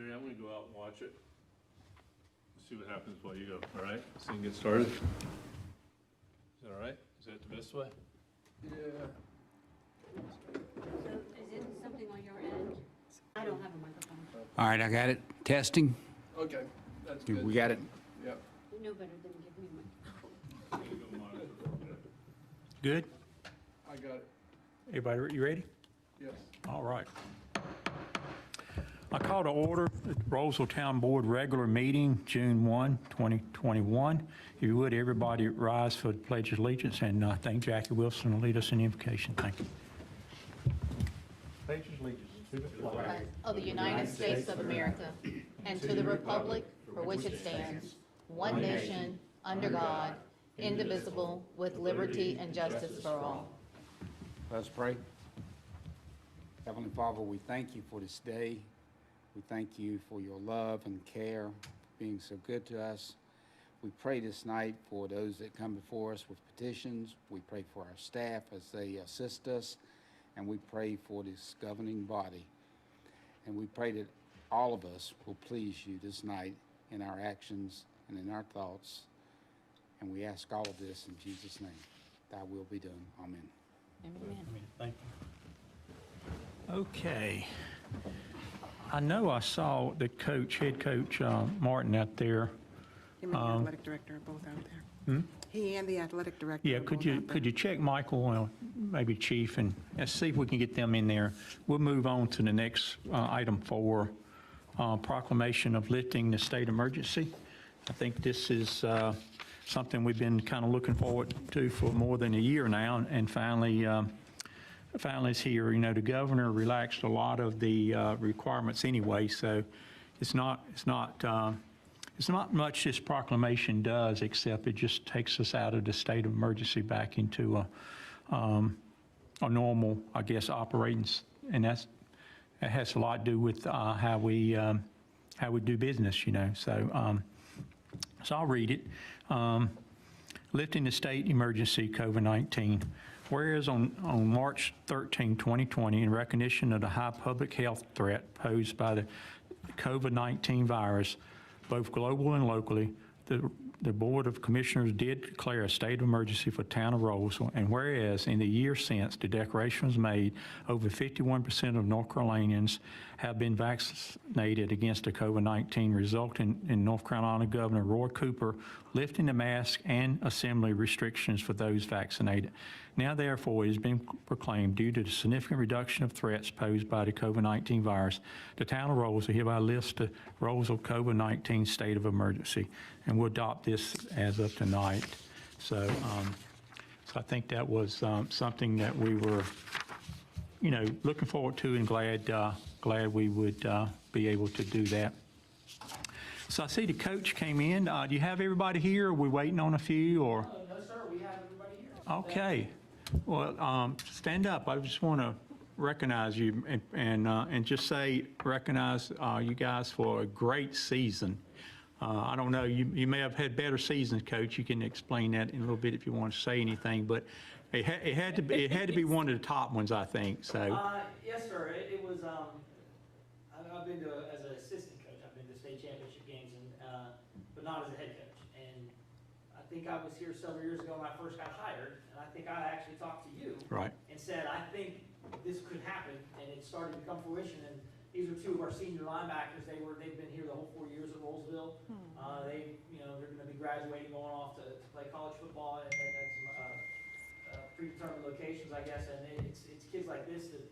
Jerry, I'm gonna go out and watch it. See what happens while you go, all right? So you can get started. Is that all right? Is that the best way? Yeah. So is it something on your end? I don't have a microphone. All right, I got it. Testing. Okay, that's good. We got it. Yep. You know better than give me a microphone. There you go, monitor. Good? I got it, Everybody, you ready? yes. All right. I call to order the Rolesville Town Board regular meeting, June 1, 2021. If you would, everybody rise for the Pledge of Allegiance, and thank Jackie Wilson to lead us in invocation. Thank you. Pledge of Allegiance to the flag Of the United States of America, and to the republic for which it stands, one nation, under God, indivisible, with liberty and justice for all. Let's pray. Heavenly Father, we thank you for this day. We thank you for your love and care, being so good to us. We pray this night for those that come before us with petitions. We pray for our staff as they assist us, and we pray for this governing body. And we pray that all of us will please you this night in our actions and in our thoughts. And we ask all of this in Jesus' name. Thy will be done. Amen. Amen. Thank you. Okay. I know I saw the coach, head coach Martin out there. Him and the athletic director are both out there. He and the athletic director Yeah, are both out there. could you check Michael, maybe Chief, and let's see if we can get them in there. We'll move on to the next item 4, proclamation of lifting the state emergency. I think this is something we've been kind of looking forward to for more than a year now, and finally it's here. You know, the governor relaxed a lot of the requirements anyway, so it's not much this proclamation does, except it just takes us out of the state of emergency back into a normal, I guess, operations, and that has a lot to do with how we do business, you know. So I'll read it. Lifting the state emergency COVID-19. Whereas on March 13, 2020, in recognition of the high public health threat posed by the COVID-19 virus, both global and locally, the Board of Commissioners did declare a state of emergency for the town of Rolesville, and whereas in the year since the declaration was made, over 51% of North Carolinians have been vaccinated against the COVID-19, resulting in North Carolina Governor Roy Cooper lifting the mask and assembly restrictions for those vaccinated. Now, therefore, it has been proclaimed, due to the significant reduction of threats posed by the COVID-19 virus, the town of Rolesville hereby lifts the Rolesville COVID-19 state of emergency, and we'll adopt this as of tonight. So I think that was something that we were, you know, looking forward to, and glad we would be able to do that. So I see the coach came in. Do you have everybody here? Are we waiting on a few, or? No, sir, we have everybody here. Okay. Well, stand up. I just want to recognize you and just say, recognize you guys for a great season. I don't know, you may have had better seasons, Coach. You can explain that in a little bit if you want to say anything, but it had to be one of the top ones, I think. So. Yes, sir. It was. I've been to as an assistant coach. I've been to state championship games, but not as a head coach. And I think I was here several years ago when I first got hired, and I think I actually talked to you, Right, and said I think this could happen, and it started to come fruition. And these are two of our senior linebackers. They've been here the whole 4 years at Rolesville. They're going to be graduating, going off to play college football at some predetermined locations, I guess. And it's kids like this that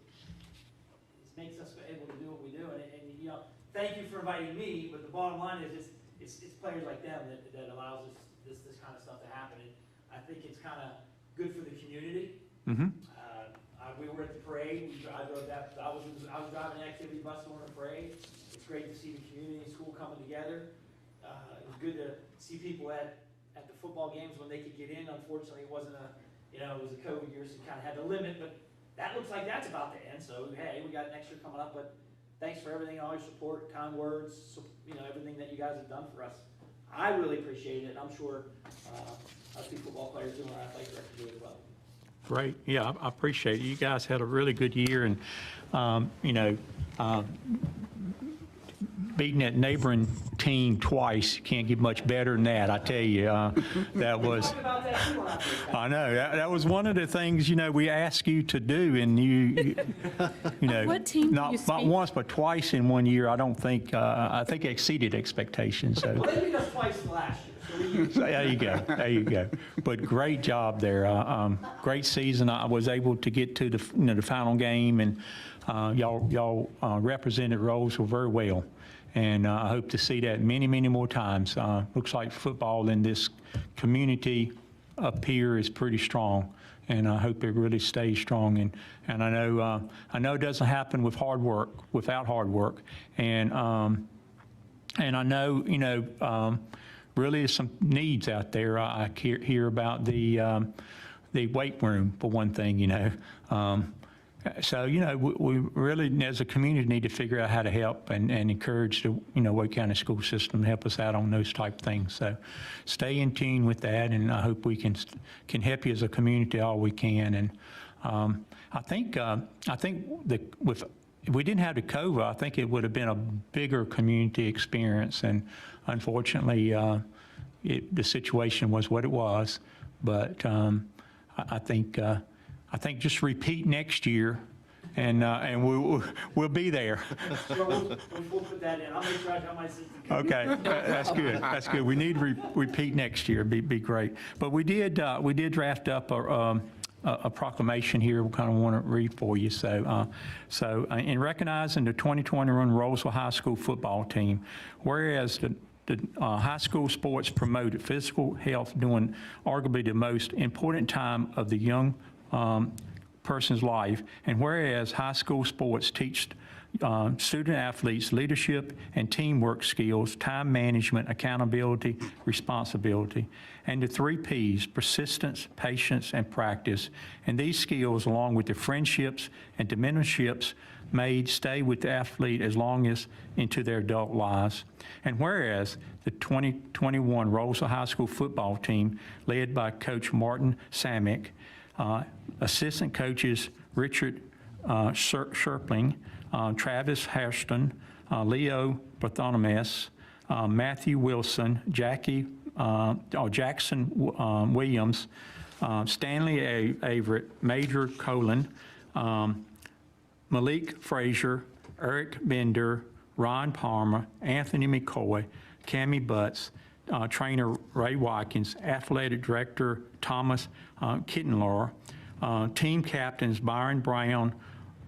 makes us able to do what we do. And you know, thank you for inviting me. But the bottom line is, it's players like them that allows us this kind of stuff to happen. And I think it's kind of good for the community. mm-hmm. We were at the parade. I was driving an activity bus during the parade. It's great to see the community and school coming together. It was good to see people at the football games when they could get in. Unfortunately, it wasn't it was a COVID year, so you kind of had to limit. But that looks like that's about to end. So hey, we got next year coming up. But thanks for everything, all your support, kind words, everything that you guys have done for us. I really appreciate it. And I'm sure our two football players do, and our athletic director do as well. Great. Yeah, I appreciate it. You guys had a really good year, and beating that neighboring team twice, you can't get much better than that, I tell you. That was, Talk about that too out there. I know, that was one of the things, you know, we asked you to do, and you know, What team do not you not speak? once, but twice in 1 year, I think exceeded expectations, so. Well, they beat us twice last year, so we. So there you go, there you go. But great job there, great season. I was able to get to the, you know, the final game, and y'all represented Rolesville very well. And I hope to see that many, many more times. Looks like football in this community up here is pretty strong, and I hope it really stays strong. And I know it doesn't happen with hard work, without hard work. And I know, you know, really there's some needs out there. I hear about the weight room, for one thing, you know. So, you know, we really, as a community, need to figure out how to help and encourage the, you know, Wake County school system to help us out on those type of things. So stay in tune with that, and I hope we can help you as a community all we can. And I think that if we didn't have the COVID, I think it would have been a bigger community experience. And unfortunately, the situation was what it was. But I think just repeat next year, and we'll be there. We'll put that in. I'll make sure I got my assistant. Okay, that's good. That's good. We need to repeat next year. Be great. But we did draft up a proclamation here. We kind of want to read for you. So in recognizing the 2021 Rolesville High School football team, whereas the high school sports promoted physical health during arguably the most important time of the young person's life, and whereas high school sports teach student athletes leadership and teamwork skills, time management, accountability, responsibility, and the 3 Ps, persistence, patience, and practice. And these skills, along with the friendships and dimensiorships made, stay with the athlete as long as into their adult lives. And whereas the 2021 Rolesville High School football team, led by Coach Martin Samick, assistant coaches Richard Sherpling, Travis Hairston, Leo Bartholomew, Matthew Wilson, Jackson Williams, Stanley Averett, Major Colin, Malik Frazier, Eric Bender, Ron Palmer, Anthony McCoy, Cammie Butts, trainer Ray Watkins, athletic director Thomas Kittenlohr, team captains Byron Brown,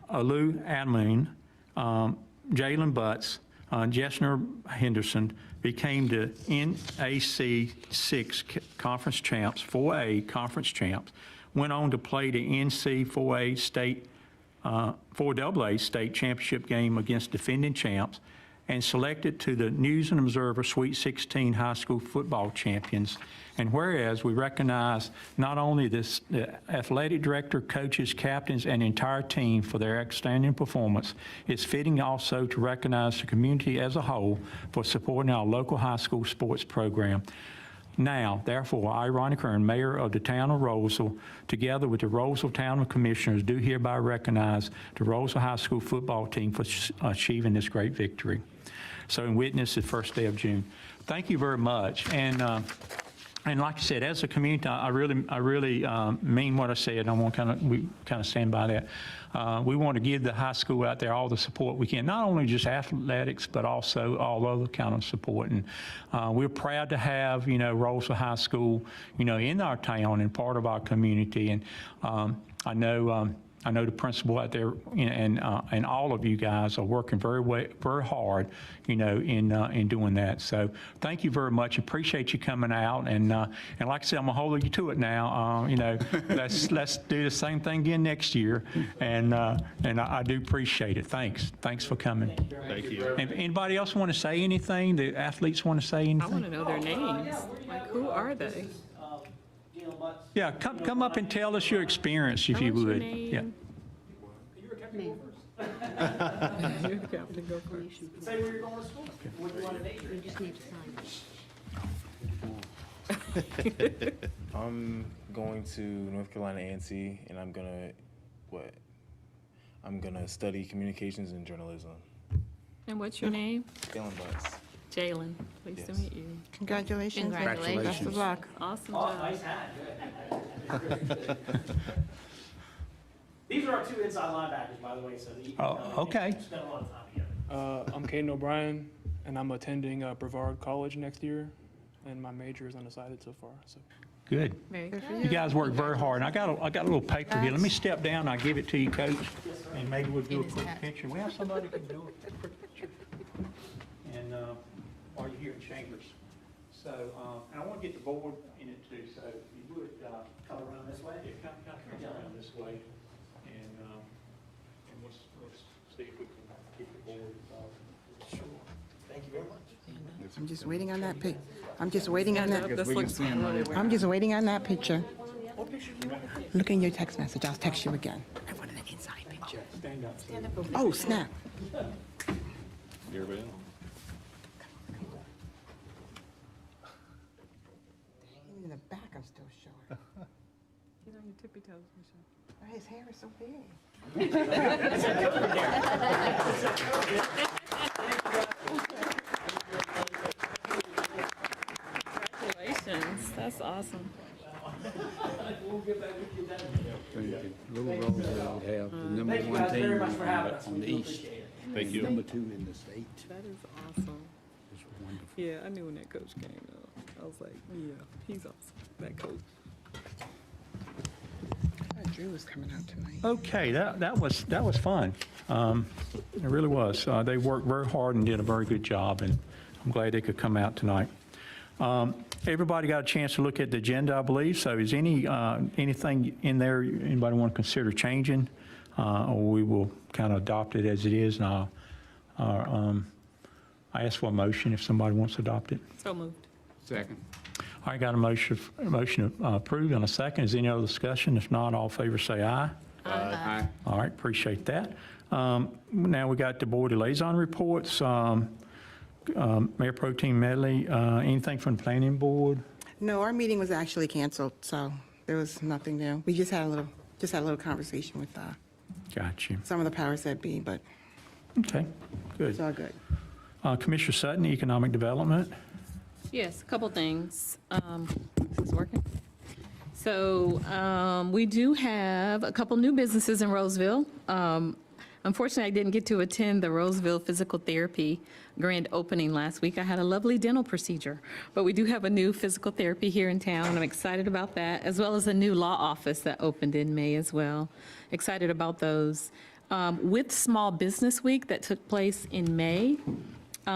Alu Admin, Jalen Butts, Jessner Henderson became the NAC 6 conference champs, 4A conference champs, went on to play the NC 4A state, 4AA state championship game against defending champs, and selected to the News and Observer Sweet 16 high school football champions. And whereas we recognize not only the athletic director, coaches, captains, and entire team for their outstanding performance, it's fitting also to recognize the community as a whole for supporting our local high school sports program. Now, therefore, I, Ronnie Kern, Mayor of the town of Rolesville, together with the Rolesville Town Commissioners, do hereby recognize the Rolesville High School football team for achieving this great victory. So in witness the first day of June. Thank you very much. And like I said, as a community, I really mean what I said. I want we kind of stand by that. We want to give the high school out there all the support we can, not only just athletics, but also all other kind of support. And we're proud to have, you know, Rolesville High School, you know, in our town and part of our community. And I know the principal out there and all of you guys are working very hard, you know, in doing that. So thank you very much. Appreciate you coming out. And like I said, I'm gonna hold you to it now. You know, let's do the same thing again next year. And I do appreciate it. Thanks for coming. Thank you. And anybody else want to say anything? The athletes want to say I anything? want to know their names. Like, who are they? Yeah, come up and tell us your experience if you What's your would. name? Yeah. You're a captain, go first. You're the captain, go first. Say where you're going to school. What do you want to name? We just need to sign it. I'm going to North Carolina A&T, and I'm gonna study communications and journalism. And what's your name? Feeling blessed. Jalen. Pleased to Yes. meet you. Congratulations. Congratulations. Best of luck. Awesome Oh, job. nice hat, good. These are our two inside linebackers, by the way, so that you can Oh, know, okay. we spend a lot of time together. I'm Caden O'Brien, and I'm attending Brevard College next year, and my major is undecided so far. So Good. Very Good good. for You guys work very hard. And I got a little paper here. Let me step down. I'll give it to you, Coach. And maybe we'll do a quick picture. We have somebody who can do a quick picture. And, while you're here in Chambers. So, and I want to get the board in it too. So if you would, Come around this way. yeah, kind of come around this way. And let's see if we can get the board involved. Sure. Thank you very much. I'm just waiting on that pic. I'm just waiting on that. This looks really weird. I'm just waiting on that picture. Look in your text message. I'll text you again. I wanted an inside picture. Stand up. Oh, snap. Everybody else? Even in the back, I'm still short. He's on your tippy toes, Michelle. His hair is so big. Congratulations. That's awesome. Thank you. Little Rolesville would have the number Thank you one guys team very much for having us. on We the do east. appreciate it. Thank you. Number 2 in the state. That is awesome. It's wonderful. Yeah, I knew when that coach came up. I was like, yeah, he's awesome. That coach. I thought Drew was coming out tonight. Okay, that was fun. It really was. They worked very hard and did a very good job, and I'm glad they could come out tonight. Everybody got a chance to look at the agenda, I believe. So is anything in there anybody want to consider changing? Or we will kind of adopt it as it is, and I ask for a motion if somebody wants to adopt it. So moved. Second. I got a motion approved and a second. Is there any other discussion? If not, all in favor say aye. Aye. All right, appreciate that. Now we got the board liaison reports. Mayor Pro Tem Medley, anything from the planning board? No, our meeting was actually canceled, so there was nothing there. We just had a little conversation with Got you. some of the powers that be, but Okay, good. it's all good. Commissioner Sutton, Economic Development. Yes, a couple things. This is working. So we do have a couple new businesses in Rolesville. Unfortunately, I didn't get to attend the Rolesville Physical Therapy grand opening last week. I had a lovely dental procedure, but we do have a new physical therapy here in town. I'm excited about that, as well as a new law office that opened in May as well. Excited about those. With Small Business Week that took place in May,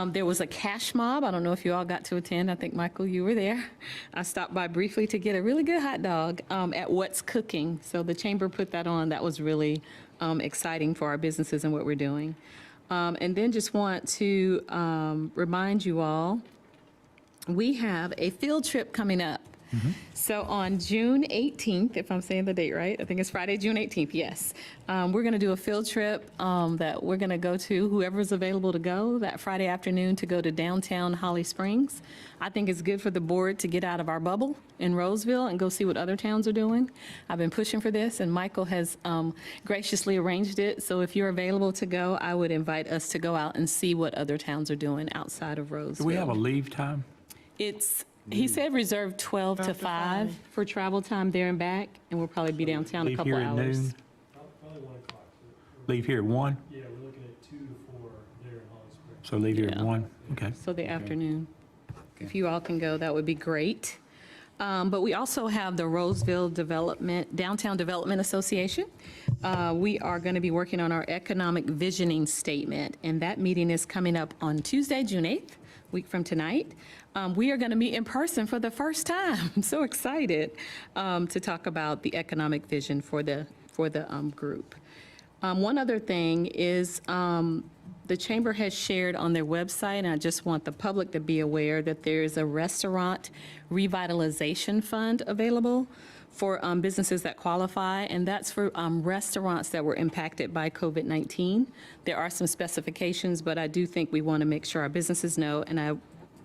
there was a cash mob. I don't know if you all got to attend. I think, Michael, you were there. I stopped by briefly to get a really good hot dog at What's Cooking. So the chamber put that on. That was really exciting for our businesses and what we're doing. And then just want to remind you all, we have a field trip coming up. So on June 18th, if I'm saying the date right, I think it's Friday, June 18th, yes. We're going to do a field trip that we're going to go to, whoever's available to go, that Friday afternoon to go to downtown Holly Springs. I think it's good for the board to get out of our bubble in Rolesville and go see what other towns are doing. I've been pushing for this, and Michael has graciously arranged it. So if you're available to go, I would invite us to go out and see what other towns are doing outside of Rolesville. Do we have a leave time? He said reserve 12 to 5 for travel time there and back, and we'll probably be downtown a Leave couple here at hours. noon? probably 1 o'clock. Leave here at 1? Yeah, we're looking at 2 to 4 there in Holly Springs. So leave here at Yeah. 1? Okay. So the afternoon. If you all can go, that would be great. But we also have the Rolesville Downtown Development Association. We are going to be working on our economic visioning statement, and that meeting is coming up on Tuesday, June 8th, week from tonight. We are going to meet in person for the first time. I'm so excited to talk about the economic vision for the group. One other thing is the chamber has shared on their website, and I just want the public to be aware that there is a restaurant revitalization fund available for businesses that qualify, and that's for restaurants that were impacted by COVID-19. There are some specifications, but I do think we want to make sure our businesses know, and I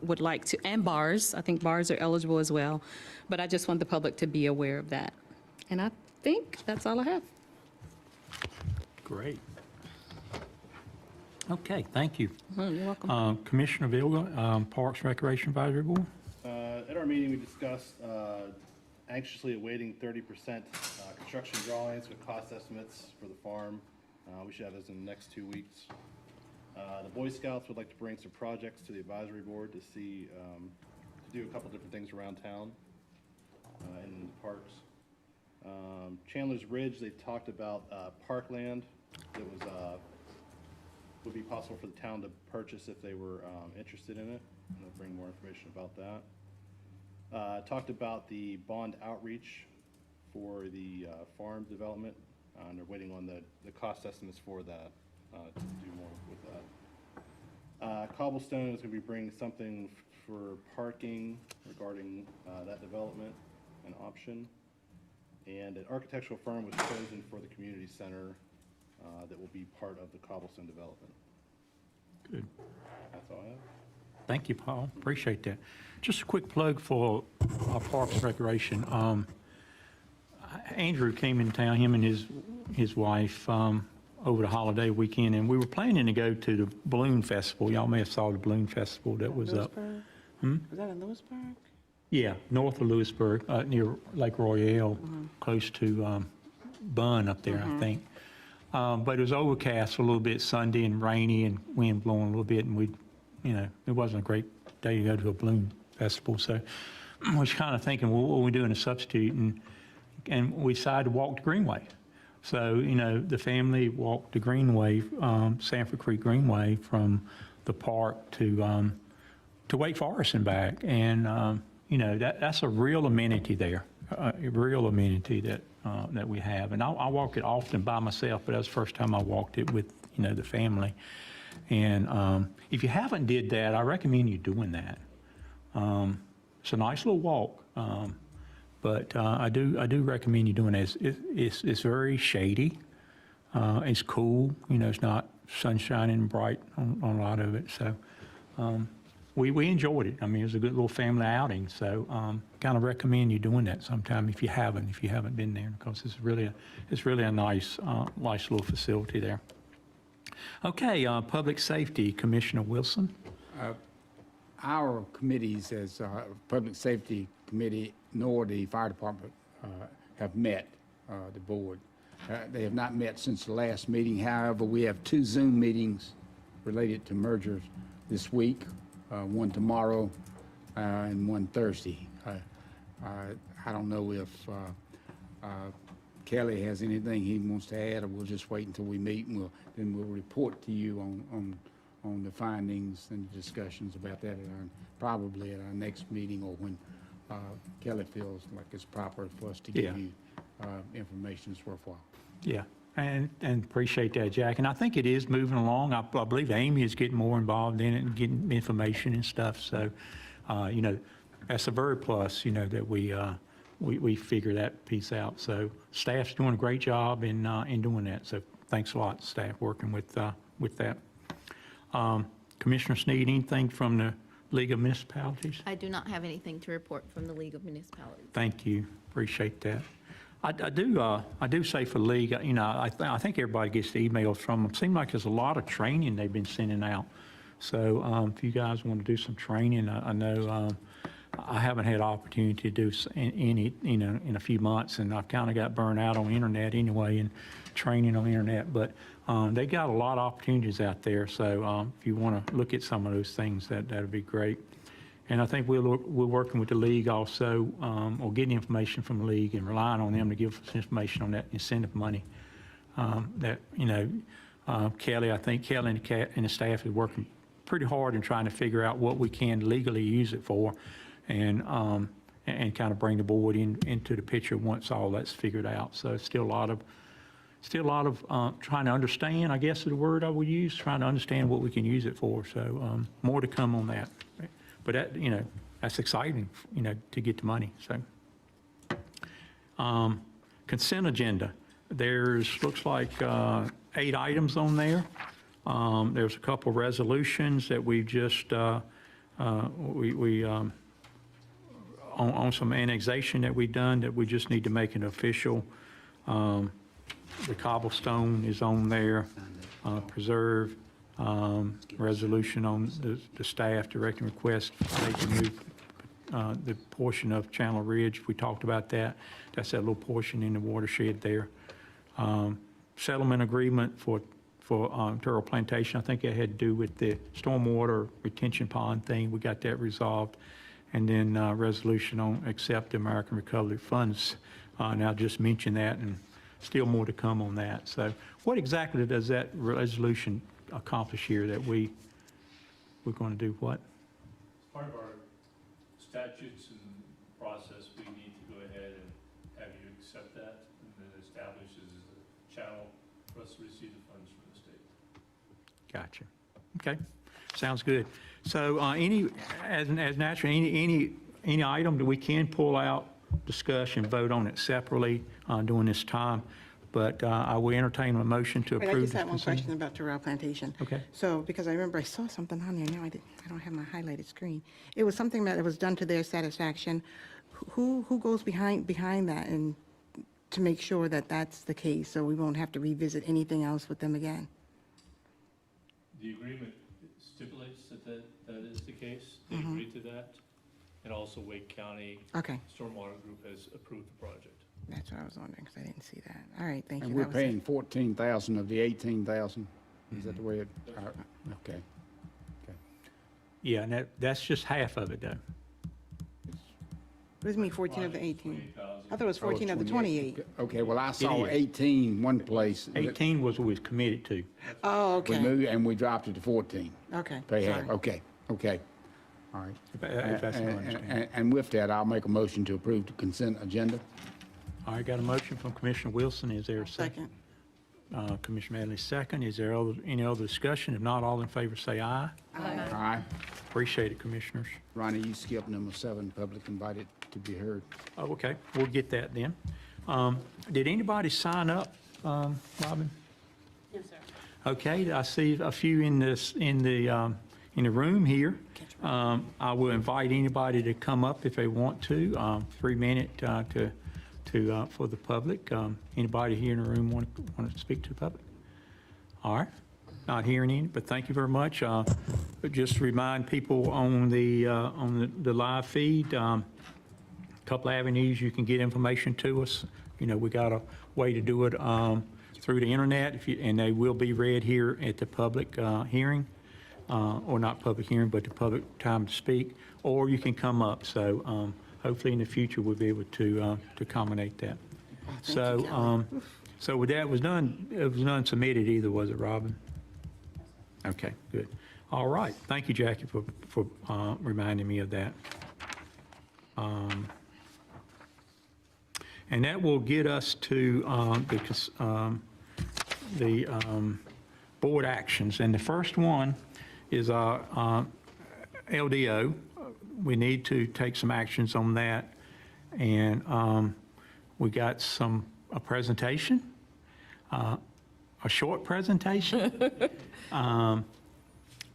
would like to, and bars, I think bars are eligible as well, but I just want the public to be aware of that. And I think that's all I have. Great. Okay, thank you. You're welcome. Commissioner Vilga, Parks Recreation Advisory Board. At our meeting, we discussed anxiously awaiting 30% construction drawings with cost estimates for the farm. We should have those in the next 2 weeks. The Boy Scouts would like to bring some projects to the advisory board to see, to do a couple different things around town in the parks. Chandler's Ridge, they talked about parkland that would be possible for the town to purchase if they were interested in it. And they'll bring more information about that. Talked about the bond outreach for the farm development, and they're waiting on the cost estimates for that to do more with that. Cobblestone is going to be bringing something for parking regarding that development and option. And an architectural firm was chosen for the community center that will be part of the Cobblestone development. Good. That's all I have. Thank you, Paul. Appreciate that. Just a quick plug for Parks and Recreation. Andrew came in town, him and his wife, over the holiday weekend, and we were planning to go to the balloon festival. Y'all may have saw the balloon festival that was up. Was that in Lewisburg? Yeah, north of Lewisburg, near Lake Royale, close to Bunn up there, I think. But it was overcast a little bit Sunday and rainy and wind blowing a little bit, and it wasn't a great day to go to a balloon festival. So I was kind of thinking, well, what are we doing to substitute? And we decided to walk the Greenway. So, the family walked the Greenway, Sanford Creek Greenway, from the park to Wake Forest and back. And, that's a real amenity there, a real amenity that we have. And I walk it often by myself, but that was the first time I walked it with, the family. And if you haven't did that, I recommend you doing that. It's a nice little walk, but I do recommend you doing it. It's very shady. It's cool. It's not sun shining bright on a lot of it. So we enjoyed it. I mean, it was a good little family outing. So kind of recommend you doing that sometime if you haven't been there, because it's really a nice little facility there. Okay, Public Safety, Commissioner Wilson. Our committees as Public Safety Committee nor the Fire Department have met, the board. They have not met since the last meeting. However, we have 2 Zoom meetings related to mergers this week, one tomorrow and one Thursday. I don't know if Kelly has anything he wants to add, or we'll just wait until we meet, and then we'll report to you on the findings and discussions about that probably at our next meeting, or when Kelly feels like it's proper for us to give you information that's worthwhile. Yeah, and appreciate that, Jack. And I think it is moving along. I believe Amy is getting more involved in it and getting information and stuff. So, that's a very plus, that we figure that piece out. So staff's doing a great job in doing that. So thanks a lot, staff, working with that. Commissioner Sneed, anything from the League of Municipalities? I do not have anything to report from the League of Municipalities. Thank you. Appreciate that. I do say for League, I think everybody gets the emails from them. Seems like there's a lot of training they've been sending out. So if you guys want to do some training, I know I haven't had opportunity to do any, in a few months, and I've kind of got burned out on the internet anyway, and training on the internet. But they got a lot of opportunities out there. So if you want to look at some of those things, that'd be great. And I think we're working with the league also, or getting information from the league and relying on them to give us information on that incentive money. Kelly, I think Kelly and the staff is working pretty hard in trying to figure out what we can legally use it for, and kind of bring the board into the picture once all that's figured out. So it's still a lot of trying to understand, I guess is the word I would use, trying to understand what we can use it for. So more to come on that. But that, that's exciting, to get the money. So consent agenda. Looks like 8 items on there. There's a couple resolutions that we've just on some annexation that we've done that we just need to make an official. The cobblestone is on there, preserve. Resolution on the staff directing request to move the portion of Chandler Ridge. We talked about that. That's that little portion in the watershed there. Settlement agreement for Turtle Plantation. I think it had to do with the stormwater retention pond thing. We got that resolved. And then resolution on accept American Recovery Funds. Now just mention that, and still more to come on that. So what exactly does that resolution accomplish here, that we're going to do what? As part of our statutes and process, we need to go ahead and have you accept that, and then establishes a channel for us to receive the funds from the state. Gotcha. Okay, sounds good. So as natural, any item that we can pull out, discuss and vote on it separately during this time, but I will entertain a motion to approve. I just this had one consent. question about Terrell Plantation. Okay. So, because I remember I saw something on there, now I don't have my highlighted screen. It was something that was done to their satisfaction. Who goes behind that and to make sure that that's the case, so we won't have to revisit anything else with them again? The agreement stipulates that is the case. They agreed to that. And also Wake County Okay, Stormwater Group has approved the project. that's what I was wondering, because I didn't see that. All right, thank you. And we're That was it. paying 14,000 of the 18,000? Is that the way it, okay. Yeah, and that's just half of it, though. What does it mean, 14 of the 18? 28,000. I thought it was 14 of the 28. Okay, well, I saw is. 18 one place. 18 was what we was committed to. Oh, We okay, moved, and we dropped it to 14. okay, Pay half, sorry. okay, okay. All right. If that's my understanding. And with that, I'll make a motion to approve the consent agenda. All right, got a motion from Commissioner Wilson. Is there a second? Second. Commissioner Medley, second. Is there any other discussion? If not, all in favor say aye. Aye. Appreciate it, Commissioners. Ronnie, you skipped number 7, public invited to be heard. Oh, okay, we'll get that then. Did anybody sign up, Robin? No, sir. Okay, I see a few in the room here. I will invite anybody to come up if they want to. 3 minute for the public. Anybody here in the room want to speak to the public? All right, not hearing any, but thank you very much. But just remind people on the live feed, couple avenues you can get information to us. You know, we got a way to do it through the internet, and they will be read here at the public hearing, or not public hearing, but the public time to speak, or you can come up. So hopefully in the future we'll be able to accommodate that. So with that, it was none submitted either, was it, Robin? Okay, good. All right, thank you, Jackie, for reminding me of that. And that will get us to the board actions. And the first one is our LDO. We need to take some actions on that. And we got a presentation, a short presentation.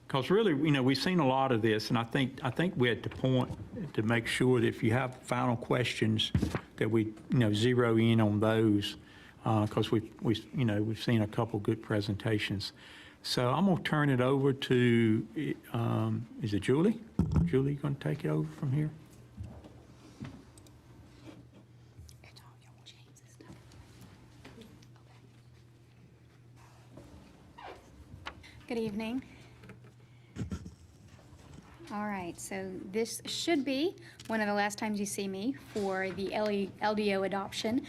Because really, you know, we've seen a lot of this, and I think we're at the point to make sure that if you have final questions, that we, you know, zero in on those, because we've seen a couple good presentations. So I'm going to turn it over to, is it Julie? Julie, you going to take it over from here? Good evening. All right, so this should be one of the last times you see me for the LDO adoption.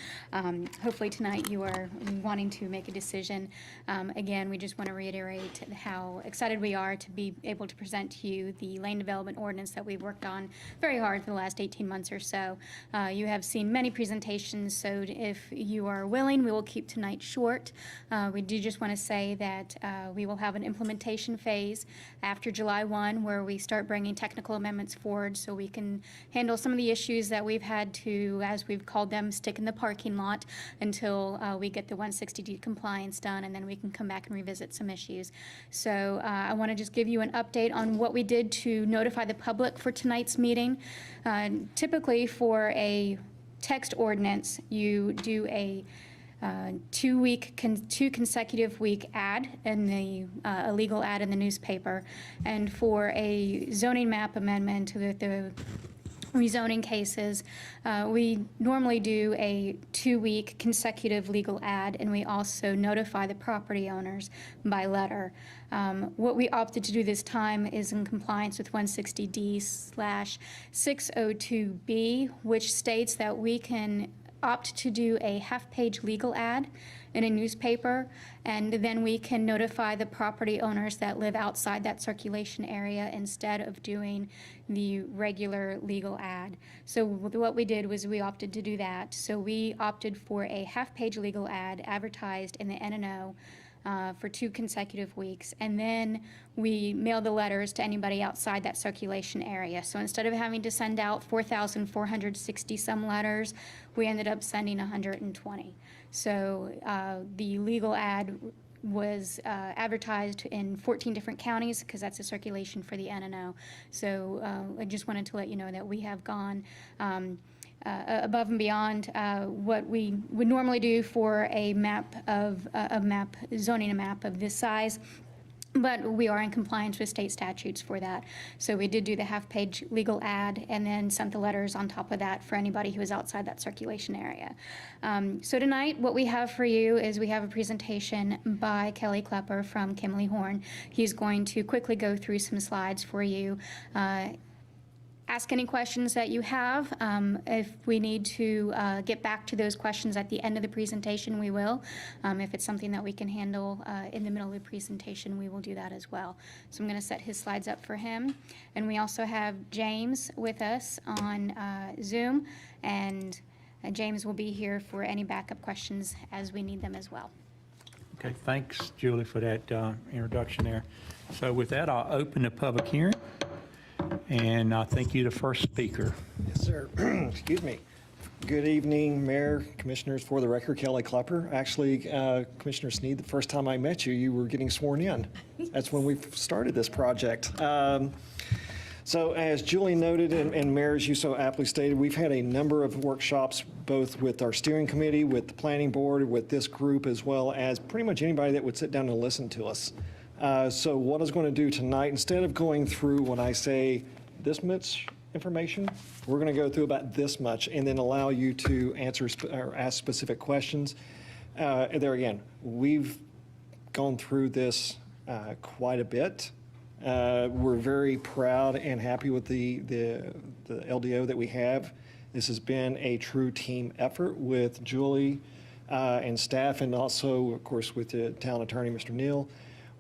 Hopefully tonight you are wanting to make a decision. Again, we just want to reiterate how excited we are to be able to present to you the lane development ordinance that we've worked on very hard for the last 18 months or so. You have seen many presentations, so if you are willing, we will keep tonight short. We do just want to say that we will have an implementation phase after July 1 where we start bringing technical amendments forward so we can handle some of the issues that we've had to, as we've called them, stick in the parking lot until we get the 160D compliance done, and then we can come back and revisit some issues. So I want to just give you an update on what we did to notify the public for tonight's meeting. Typically for a text ordinance, you do a two consecutive week ad in the, a legal ad in the newspaper. And for a zoning map amendment with the rezoning cases, we normally do a 2-week consecutive legal ad, and we also notify the property owners by letter. What we opted to do this time is in compliance with 160D/602B, which states that we can opt to do a half-page legal ad in a newspaper, and then we can notify the property owners that live outside that circulation area instead of doing the regular legal ad. So what we did was we opted to do that. So we opted for a half-page legal ad advertised in the NNO for 2 consecutive weeks, and then we mailed the letters to anybody outside that circulation area. So instead of having to send out 4,460 some letters, we ended up sending 120. So the legal ad was advertised in 14 different counties, because that's a circulation for the NNO. So I just wanted to let you know that we have gone above and beyond what we would normally do for a zoning map of this size. But we are in compliance with state statutes for that. So we did do the half-page legal ad and then sent the letters on top of that for anybody who is outside that circulation area. So tonight, what we have for you is we have a presentation by Kelly Klepper from Kimley Horn. He's going to quickly go through some slides for you. Ask any questions that you have. If we need to get back to those questions at the end of the presentation, we will. If it's something that we can handle in the middle of the presentation, we will do that as well. So I'm going to set his slides up for him. And we also have James with us on Zoom, and James will be here for any backup questions as we need them as well. Okay, thanks, Julie, for that introduction there. So with that, I'll open the public hearing. And I think you're the first speaker. Yes, sir. Excuse me. Good evening, Mayor, Commissioners. For the record, Kelly Klepper. Actually, Commissioner Sneed, the first time I met you, you were getting sworn in. That's when we started this project. So as Julie noted, and Mayor, as you so aptly stated, we've had a number of workshops, both with our steering committee, with the planning board, with this group, as well as pretty much anybody that would sit down and listen to us. So what I was going to do tonight, instead of going through when I say this much information, we're going to go through about this much and then allow you to answer or ask specific questions. There again, we've gone through this quite a bit. We're very proud and happy with the LDO that we have. This has been a true team effort with Julie and staff, and also, of course, with the town attorney, Mr. Neal.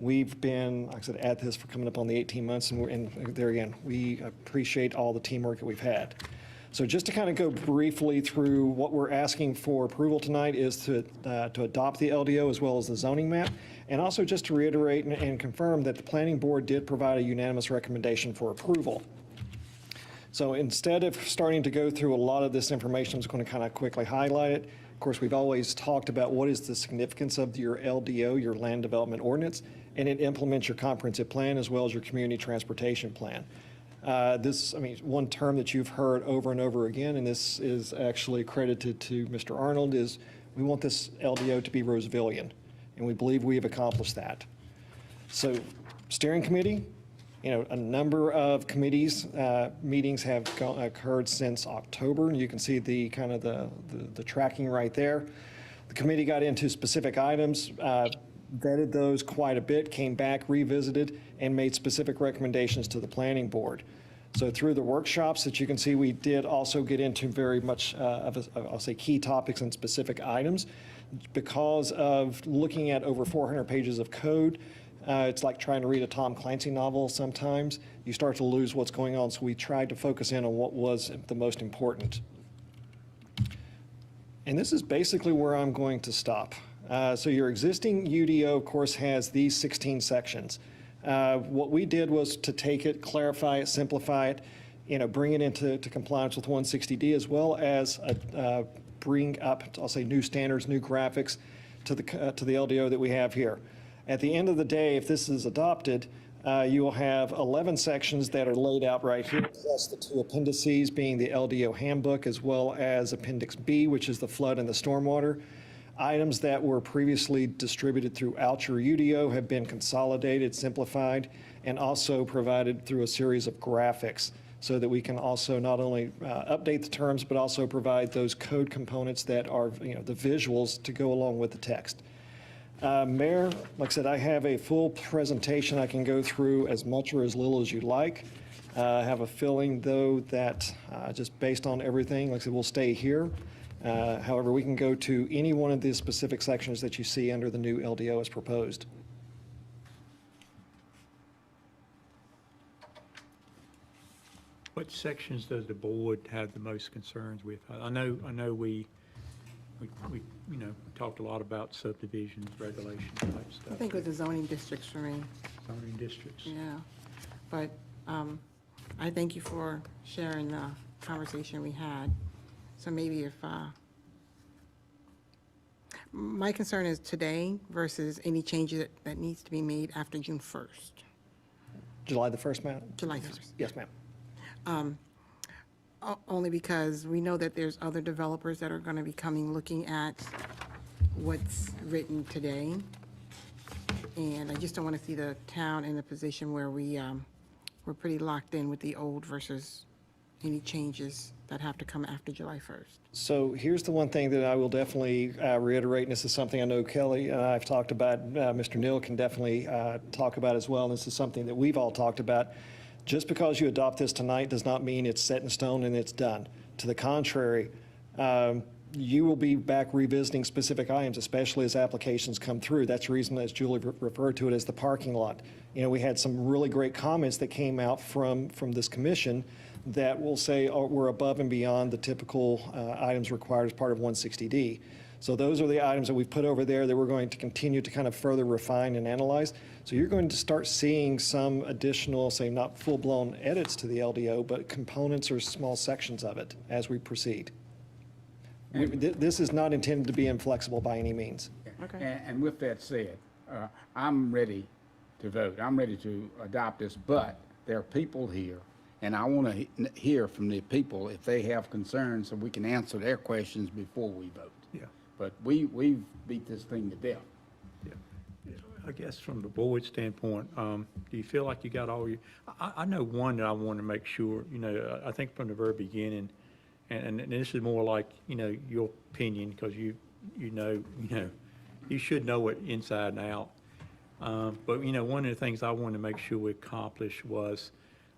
We've been, like I said, at this for coming up on the 18 months, and there again, we appreciate all the teamwork that we've had. So just to kind of go briefly through what we're asking for approval tonight is to adopt the LDO as well as the zoning map, and also just to reiterate and confirm that the planning board did provide a unanimous recommendation for approval. So instead of starting to go through a lot of this information, I'm just going to kind of quickly highlight it. Of course, we've always talked about what is the significance of your LDO, your land development ordinance, and it implements your comprehensive plan as well as your community transportation plan. One term that you've heard over and over again, and this is actually credited to Mr. Arnold, is we want this LDO to be Rosevillian, and we believe we have accomplished that. So, steering committee, a number of committees, meetings have occurred since October, and you can see the kind of the tracking right there. The committee got into specific items, vetted those quite a bit, came back, revisited, and made specific recommendations to the planning board. So through the workshops that you can see, we did also get into very much I'll say key topics and specific items. Because of looking at over 400 pages of code, it's like trying to read a Tom Clancy novel sometimes. You start to lose what's going on, so we tried to focus in on what was the most important. And this is basically where I'm going to stop. So your existing UDO, of course, has these 16 sections. What we did was to take it, clarify it, simplify it, bring it into compliance with 160D, as well as bring up, I'll say, new standards, new graphics to the LDO that we have here. At the end of the day, if this is adopted, you will have 11 sections that are laid out right here, plus the 2 appendices being the LDO handbook, as well as Appendix B, which is the flood and the stormwater. Items that were previously distributed throughout your UDO have been consolidated, simplified, and also provided through a series of graphics so that we can also not only update the terms, but also provide those code components that are, the visuals to go along with the text. Mayor, like I said, I have a full presentation I can go through as much or as little as you like. I have a feeling, though, that just based on everything, like I said, we'll stay here. However, we can go to any one of the specific sections that you see under the new LDO as proposed. What sections does the board have the most concerns with? I know we talked a lot about subdivisions, regulations type stuff. I think it was the zoning districts for me. Zoning districts. Yeah, but I thank you for sharing the conversation we had. So maybe if, my concern is today versus any changes that needs to be made after June 1st. July the 1st, ma'am? July 1st. Yes, ma'am. Only because we know that there's other developers that are going to be coming looking at what's written today. And I just don't want to see the town in a position where we're pretty locked in with the old versus any changes that have to come after July 1st. So here's the one thing that I will definitely reiterate, and this is something I know Kelly and I have talked about, Mr. Neal can definitely talk about as well, and this is something that we've all talked about. Just because you adopt this tonight does not mean it's set in stone and it's done. To the contrary, you will be back revisiting specific items, especially as applications come through. That's the reason, as Julie referred to it, as the parking lot. We had some really great comments that came out from this commission that will say, oh, we're above and beyond the typical items required as part of 160D. So those are the items that we've put over there that we're going to continue to kind of further refine and analyze. So you're going to start seeing some additional, say, not full-blown edits to the LDO, but components or small sections of it as we proceed. This is not intended to be inflexible by any means. Okay. And with that said, I'm ready to vote. I'm ready to adopt this, but there are people here, and I want to hear from the people if they have concerns so we can answer their questions before we vote. Yeah. But we've beat this thing to death. I guess from the board standpoint, do you feel like you got all your, I know one that I want to make sure, I think from the very beginning, and this is more like, your opinion, because you should know it inside and out. But, one of the things I wanted to make sure we accomplished was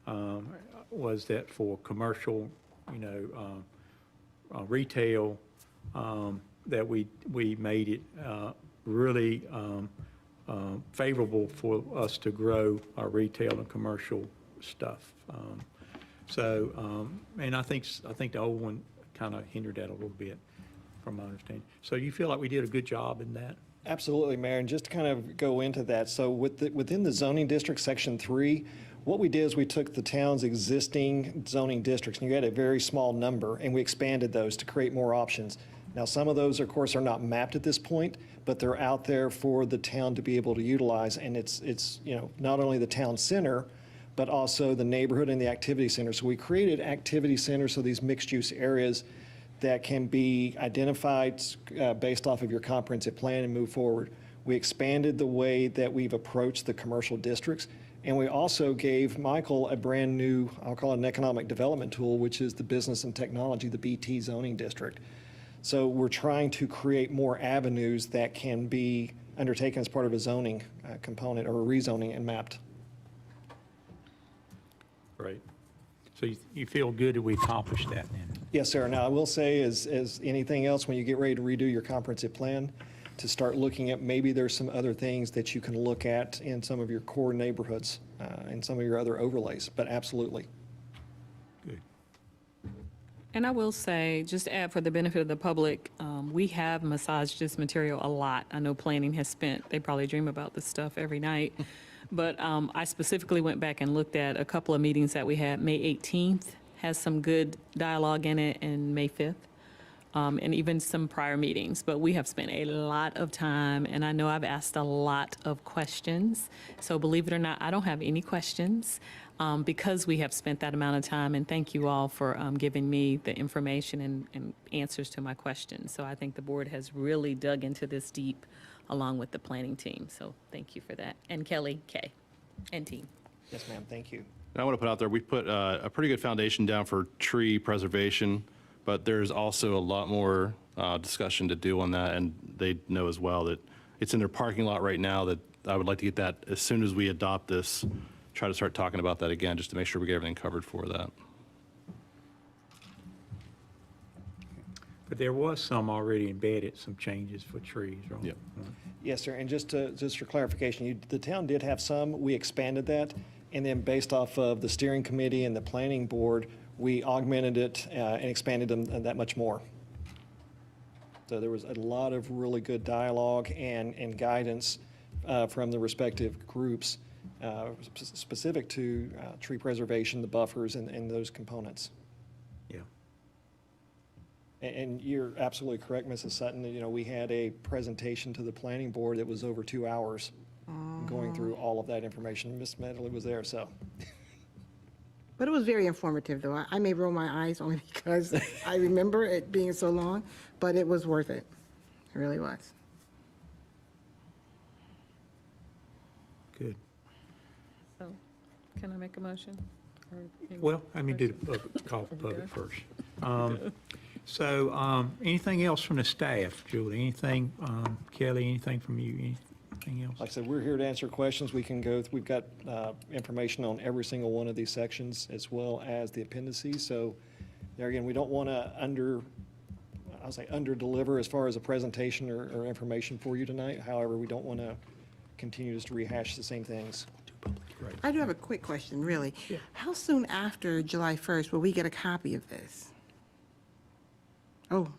that for commercial, retail, that we made it really favorable for us to grow our retail and commercial stuff. And I think the old one kind of hindered that a little bit, from my understanding. So you feel like we did a good job in that? Absolutely, Mayor, and just to kind of go into that, so within the zoning district, section 3, what we did is we took the town's existing zoning districts, and you had a very small number, and we expanded those to create more options. Now, some of those, of course, are not mapped at this point, but they're out there for the town to be able to utilize, and it's not only the town center, but also the neighborhood and the activity center. So we created activity centers, so these mixed-use areas that can be identified based off of your comprehensive plan and move forward. We expanded the way that we've approached the commercial districts, and we also gave Michael a brand new, I'll call it an economic development tool, which is the business and technology, the BT zoning district. So we're trying to create more avenues that can be undertaken as part of a zoning component or a rezoning and mapped. Right. So you feel good that we accomplished that then? Yes, sir. Now, I will say, as anything else, when you get ready to redo your comprehensive plan, to start looking at maybe there's some other things that you can look at in some of your core neighborhoods and some of your other overlays, but absolutely. Good. And I will say, just to add for the benefit of the public, we have massaged this material a lot. I know planning has spent, they probably dream about this stuff every night. But I specifically went back and looked at a couple of meetings that we had. May 18th has some good dialogue in it, and May 5th, and even some prior meetings. But we have spent a lot of time, and I know I've asked a lot of questions. So believe it or not, I don't have any questions. because we have spent that amount of time, and thank you all for giving me the information and answers to my questions. So I think the board has really dug into this deep along with the planning team. So thank you for that. And Kelly, Kay, and team. Yes, ma'am, thank you. And I want to put out there, we put a pretty good foundation down for tree preservation, but there's also a lot more discussion to do on that, and they know as well that it's in their parking lot right now, that I would like to get that as soon as we adopt this, try to start talking about that again, just to make sure we get everything covered for that. But there was some already embedded, some changes for trees, right? Yep. Yes, sir, and just for clarification, the town did have some, we expanded that, and then based off of the steering committee and the planning board, we augmented it and expanded them that much more. So there was a lot of really good dialogue and guidance from the respective groups specific to tree preservation, the buffers, and those components. Yeah. And you're absolutely correct, Mrs. Sutton. You know, we had a presentation to the planning board that was over 2 hours going through all of that information. Ms. Medley was there, so. But it was very informative, though. I may roll my eyes only because I remember it being so long, but it was worth it. It really was. Good. So can I make a motion? Or any Well, I mean, do questions? the public, call the public done? first. So, anything else from the staff, Julie? Anything, Kelly, anything from you? Anything else? Like I said, we're here to answer questions. We can go, we've got information on every single one of these sections as well as the appendices. So there again, we don't want to under-deliver as far as a presentation or information for you tonight. However, we don't want to continue just to rehash the same things. I do have a quick question, really. How soon after July 1st will we get a copy of this? Oh, is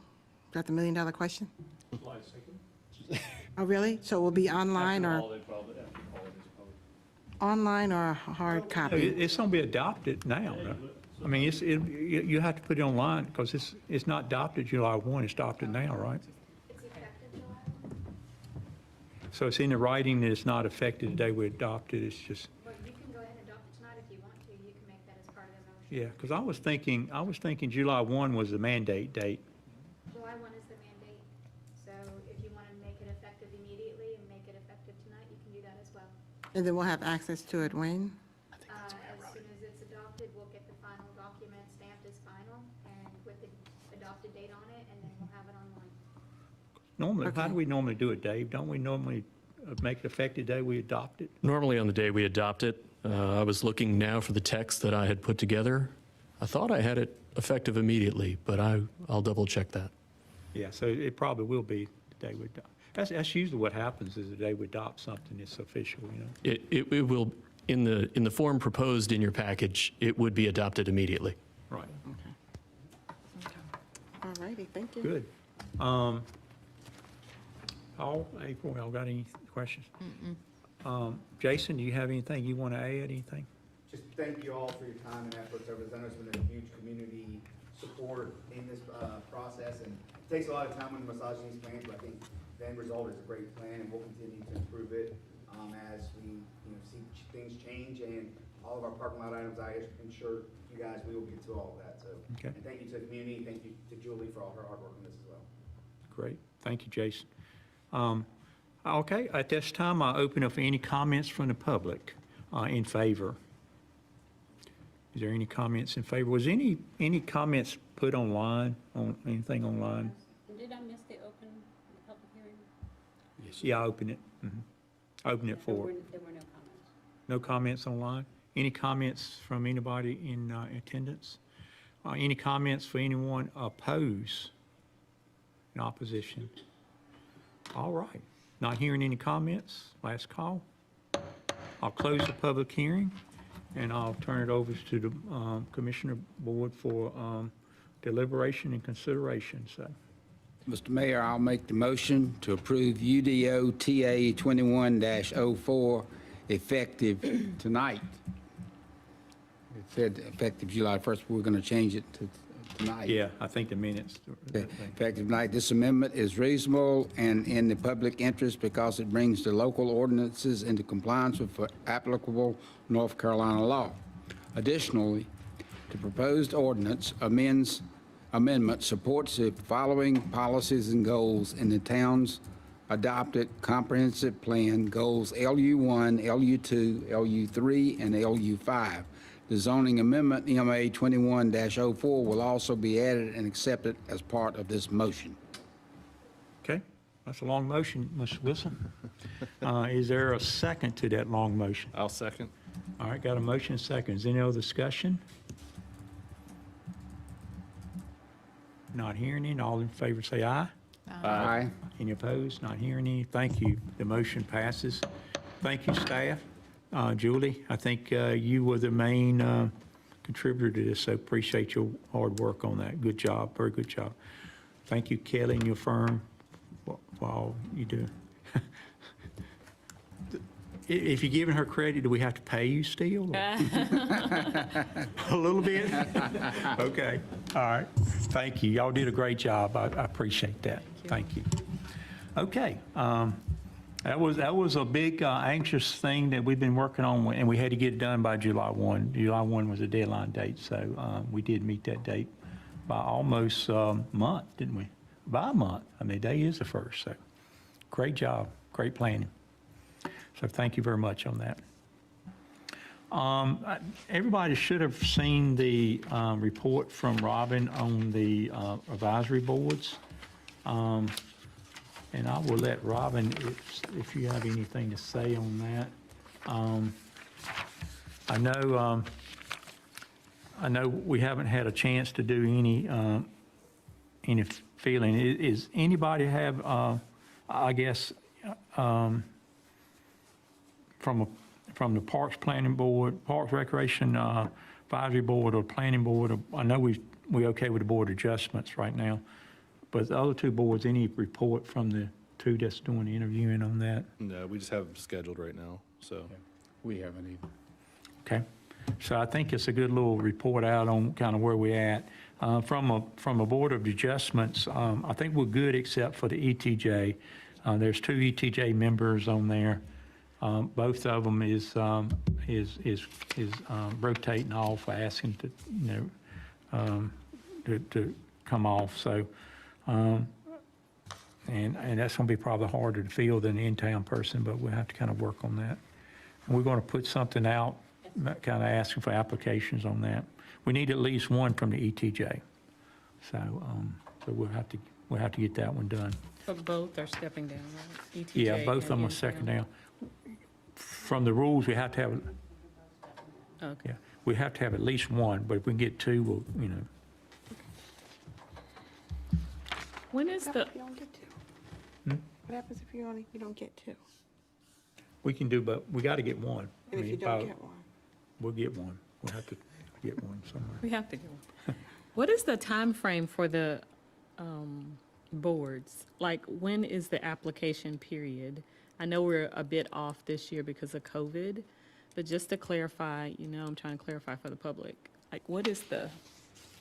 that the million-dollar question? July 2nd. Oh, really? So it will be online After the or, holiday, probably, after the holidays, probably. online or a hard copy? It's going to be adopted now, right? I mean, you have to put it online because it's not adopted July 1, it's adopted now, right? It's effective July 1. So it's in the writing that it's not effective the day we adopt it, it's just, Well, you can go ahead and adopt it tonight if you want to. You can make that as part of the motion. yeah, because I was thinking July 1 was the mandate date. July 1 is the mandate. So if you want to make it effective immediately and make it effective tonight, you can do that as well. And then we'll have access to it when? As soon as it's adopted, we'll get the final document stamped as final and with the adopted date on it, and then we'll have it online. Normally, how Okay. do we normally do it, Dave? Don't we normally make it effective the day we adopt it? Normally on the day we adopt it, I was looking now for the text that I had put together. I thought I had it effective immediately, but I'll double check that. Yeah, so it probably will be the day we adopt. That's usually what happens is the day we adopt something, it's official, you know? It will, in the form proposed in your package, it would be adopted immediately. Right, All righty, thank you. good. Paul, April, y'all got any questions? Jason, do you have anything you want to add, anything? Just thank you all for your time and efforts over this. I know it's been a huge community support in this process, and it takes a lot of time when massaging these plans, but I think the end result is a great plan, and we'll continue to improve it as we see things change, and all of our parking lot items, I ensure you guys, we will get to all of that. So, Okay. and thank you to the community, thank you to Julie for all her hard work on this as well. Great, thank you, Jason. Okay, at this time, I'll open up for any comments from the public in favor. Is there any comments in favor? Was any comments put online, on anything online? Did I miss the open public hearing? Yeah, I opened it. Open it There for, were no comments. no comments online? Any comments from anybody in attendance? Any comments for anyone opposed, in opposition? All right, not hearing any comments, last call. I'll close the public hearing, and I'll turn it over to the Commissioner Board for deliberation and consideration, so. Mr. Mayor, I'll make the motion to approve UDO TA 21-04 effective tonight. It said effective July 1st, but we're going to change it to tonight. Yeah, I think the minutes. Effective tonight. This amendment is reasonable and in the public interest because it brings the local ordinances into compliance with applicable North Carolina law. Additionally, the proposed ordinance amendment supports the following policies and goals in the town's adopted comprehensive plan goals LU1, LU2, LU3, and LU5. The zoning amendment MA 21-04 will also be added and accepted as part of this motion. Okay, that's a long motion, Mr. Wilson. Is there a second to that long motion? I'll second. All right, got a motion and second. Is there any other discussion? Not hearing any. All in favor say aye. Aye. Any opposed? Not hearing any. Thank you. The motion passes. Thank you, staff. Julie, I think you were the main contributor to this, so appreciate your hard work on that. Good job, very good job. Thank you, Kelly, and your firm for all you do. If you're giving her credit, do we have to pay you still? A little bit? Okay, all right. Thank you. Y'all did a great job. I appreciate that. Thank you. Okay. That was a big anxious thing that we've been working on, and we had to get it done by July 1. July 1 was the deadline date, so we did meet that date by almost a month, didn't we? By a month. I mean, today is the first, so great job, great planning. So thank you very much on that. Everybody should have seen the report from Robin on the advisory boards. And I will let Robin, if you have anything to say on that. I know we haven't had a chance to do any feeling. Is anybody have, I guess, from the Parks Planning Board, Parks Recreation Advisory Board or Planning Board? I know we okay with the Board adjustments right now, but the other two boards, any report from the two that's doing the interviewing on that? No, we just have them scheduled right now, so. We haven't either. Okay, so I think it's a good little report out on kind of where we're at. From a Board of Adjustments, I think we're good except for the ETJ. There's two ETJ members on there. Both of them is rotating off, asking to come off. So, and that's going to be probably harder to fill than an in-town person, but we'll have to kind of work on that. And we're going to put something out, kind of asking for applications on that. We need at least one from the ETJ. So, so we'll have to get that one done. But both are stepping down, right? ETJ Yeah, both of them are and second down. From the rules, we have to have, Okay. yeah, we have to have at least one, but if we can get two, we'll, When is What the, happens if you don't get two? What happens if you don't get two? we can do, but we got to get one. I And if mean, you don't get one? We'll get one. We'll have to get one somewhere. we have to go. What is the time frame for the boards? Like, when is the application period? I know we're a bit off this year because of COVID, but just to clarify, I'm trying to clarify for the public, like, what is the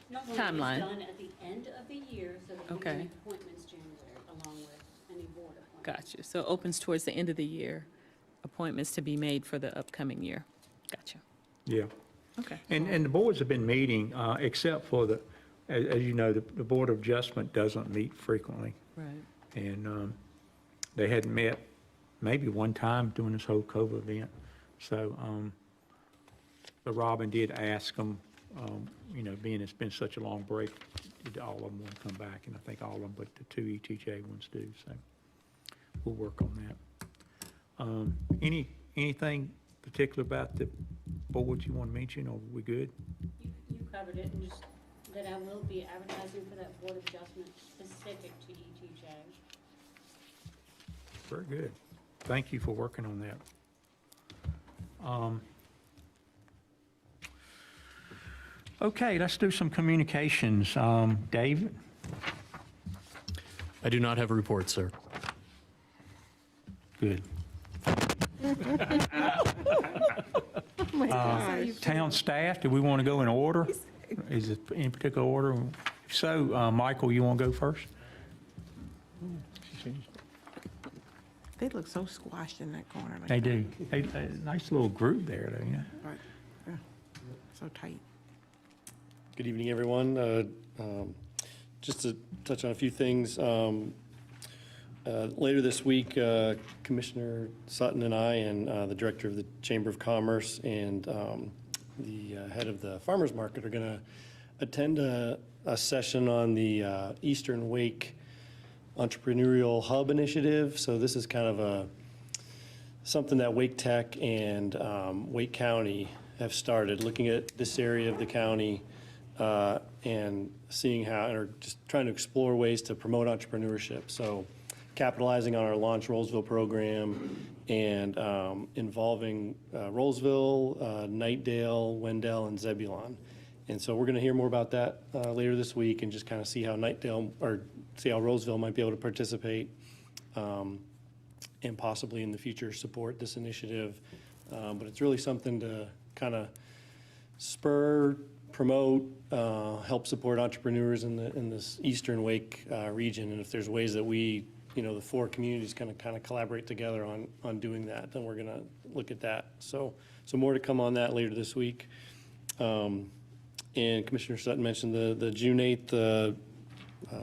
Normally timeline? it's done at the end of the year, so that you Okay. can make appointments January, along with any board appointments. Gotcha. So it opens towards the end of the year, appointments to be made for the upcoming year. Gotcha. Yeah. Okay. And the boards have been meeting, except for as you know, the Board of Adjustment doesn't meet frequently. Right. And they hadn't met maybe one time during this whole COVID event. So, but Robin did ask them, being it's been such a long break, did all of them want to come back? And I think all of them, but the two ETJ ones do. So we'll work on that. Anything particular about the boards you want to mention, or we good? You covered it, and just that I will be advertising for that board adjustment specific to ETJ. Very good. Thank you for working on that. Okay, let's do some communications. David? I do not have a report, sir. Oh Good. my gosh. Town staff, do we want to go in order? Is it in particular order? If so, Michael, you want to go first? They look so squashed in that corner. Like They that. do. Nice little group there, though, Right. Yeah. so tight. Good evening, everyone. Just to touch on a few things, later this week, Commissioner Sutton and I and the Director of the Chamber of Commerce and the head of the Farmers Market are going to attend a session on the Eastern Wake Entrepreneurial Hub Initiative. So this is kind of something that Wake Tech and Wake County have started, looking at this area of the county and seeing how, or just trying to explore ways to promote entrepreneurship. So capitalizing on our Launch Rolesville program and involving Rolesville, Knightdale, Wendell, and Zebulon. And so we're going to hear more about that later this week and just kind of see how Rolesville might be able to participate and possibly in the future support this initiative. But it's really something to kind of spur, promote, help support entrepreneurs in this Eastern Wake region. And if there's ways that we, the four communities kind of collaborate together on doing that, then we're going to look at that. So more to come on that later this week. And Commissioner Sutton mentioned the June 8th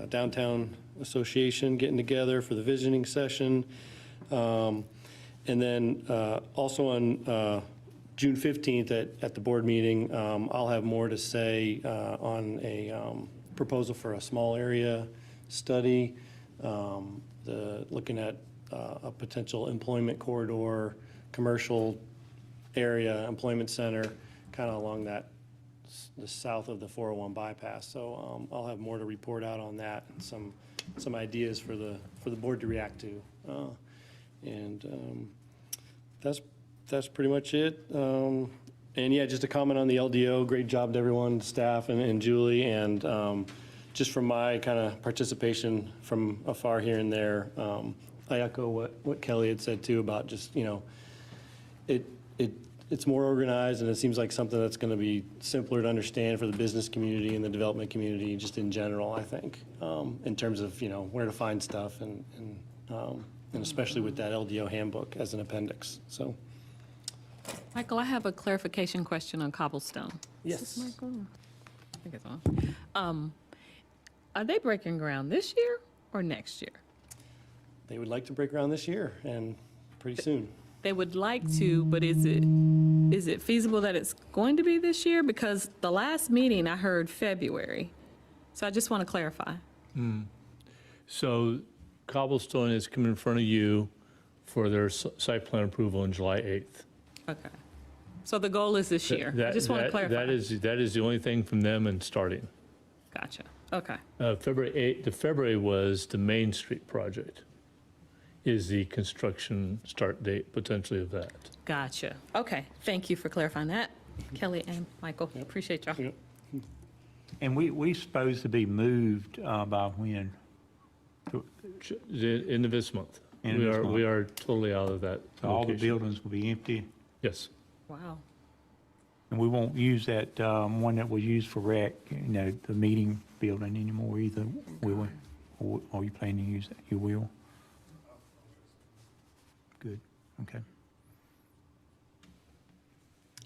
Downtown Association getting together for the visioning session. And then also on June 15th at the board meeting, I'll have more to say on a proposal for a small area study, looking at a potential employment corridor, commercial area, employment center, kind of along the south of the 401 bypass. So I'll have more to report out on that and some ideas for the board to react to. And that's pretty much it. And yeah, just a comment on the LDO. Great job to everyone, staff and Julie. And just from my kind of participation from afar here and there, I echo what Kelly had said too about just, it's more organized and it seems like something that's going to be simpler to understand for the business community and the development community just in general, I think, in terms of, where to find stuff and especially with that LDO handbook as an appendix. So, Michael, I have a clarification question on Cobblestone. Yes. Is this Michael? I think it's on. Are they breaking ground this year or next year? They would like to break ground this year and pretty soon. They would like to, but is it feasible that it's going to be this year? Because the last meeting I heard February. So I just want to clarify. So Cobblestone is coming in front of you for their site plan approval on July 8th. Okay. So the goal is this year. I just want to clarify. That is the only thing from them and starting. Gotcha. Okay. February 8th, February was the Main Street project, is the construction start date potentially of that. Gotcha. Okay. Thank you for clarifying that. Kelly and Michael, appreciate y'all. Yep. And we supposed to be moved by when? The end of this month. End of this month. We are totally out of that So all the location. buildings will be empty, Yes. Wow. and we won't use that one that was used for rec, the meeting building anymore either, will we? Or are you planning to use that? You will? Good, okay.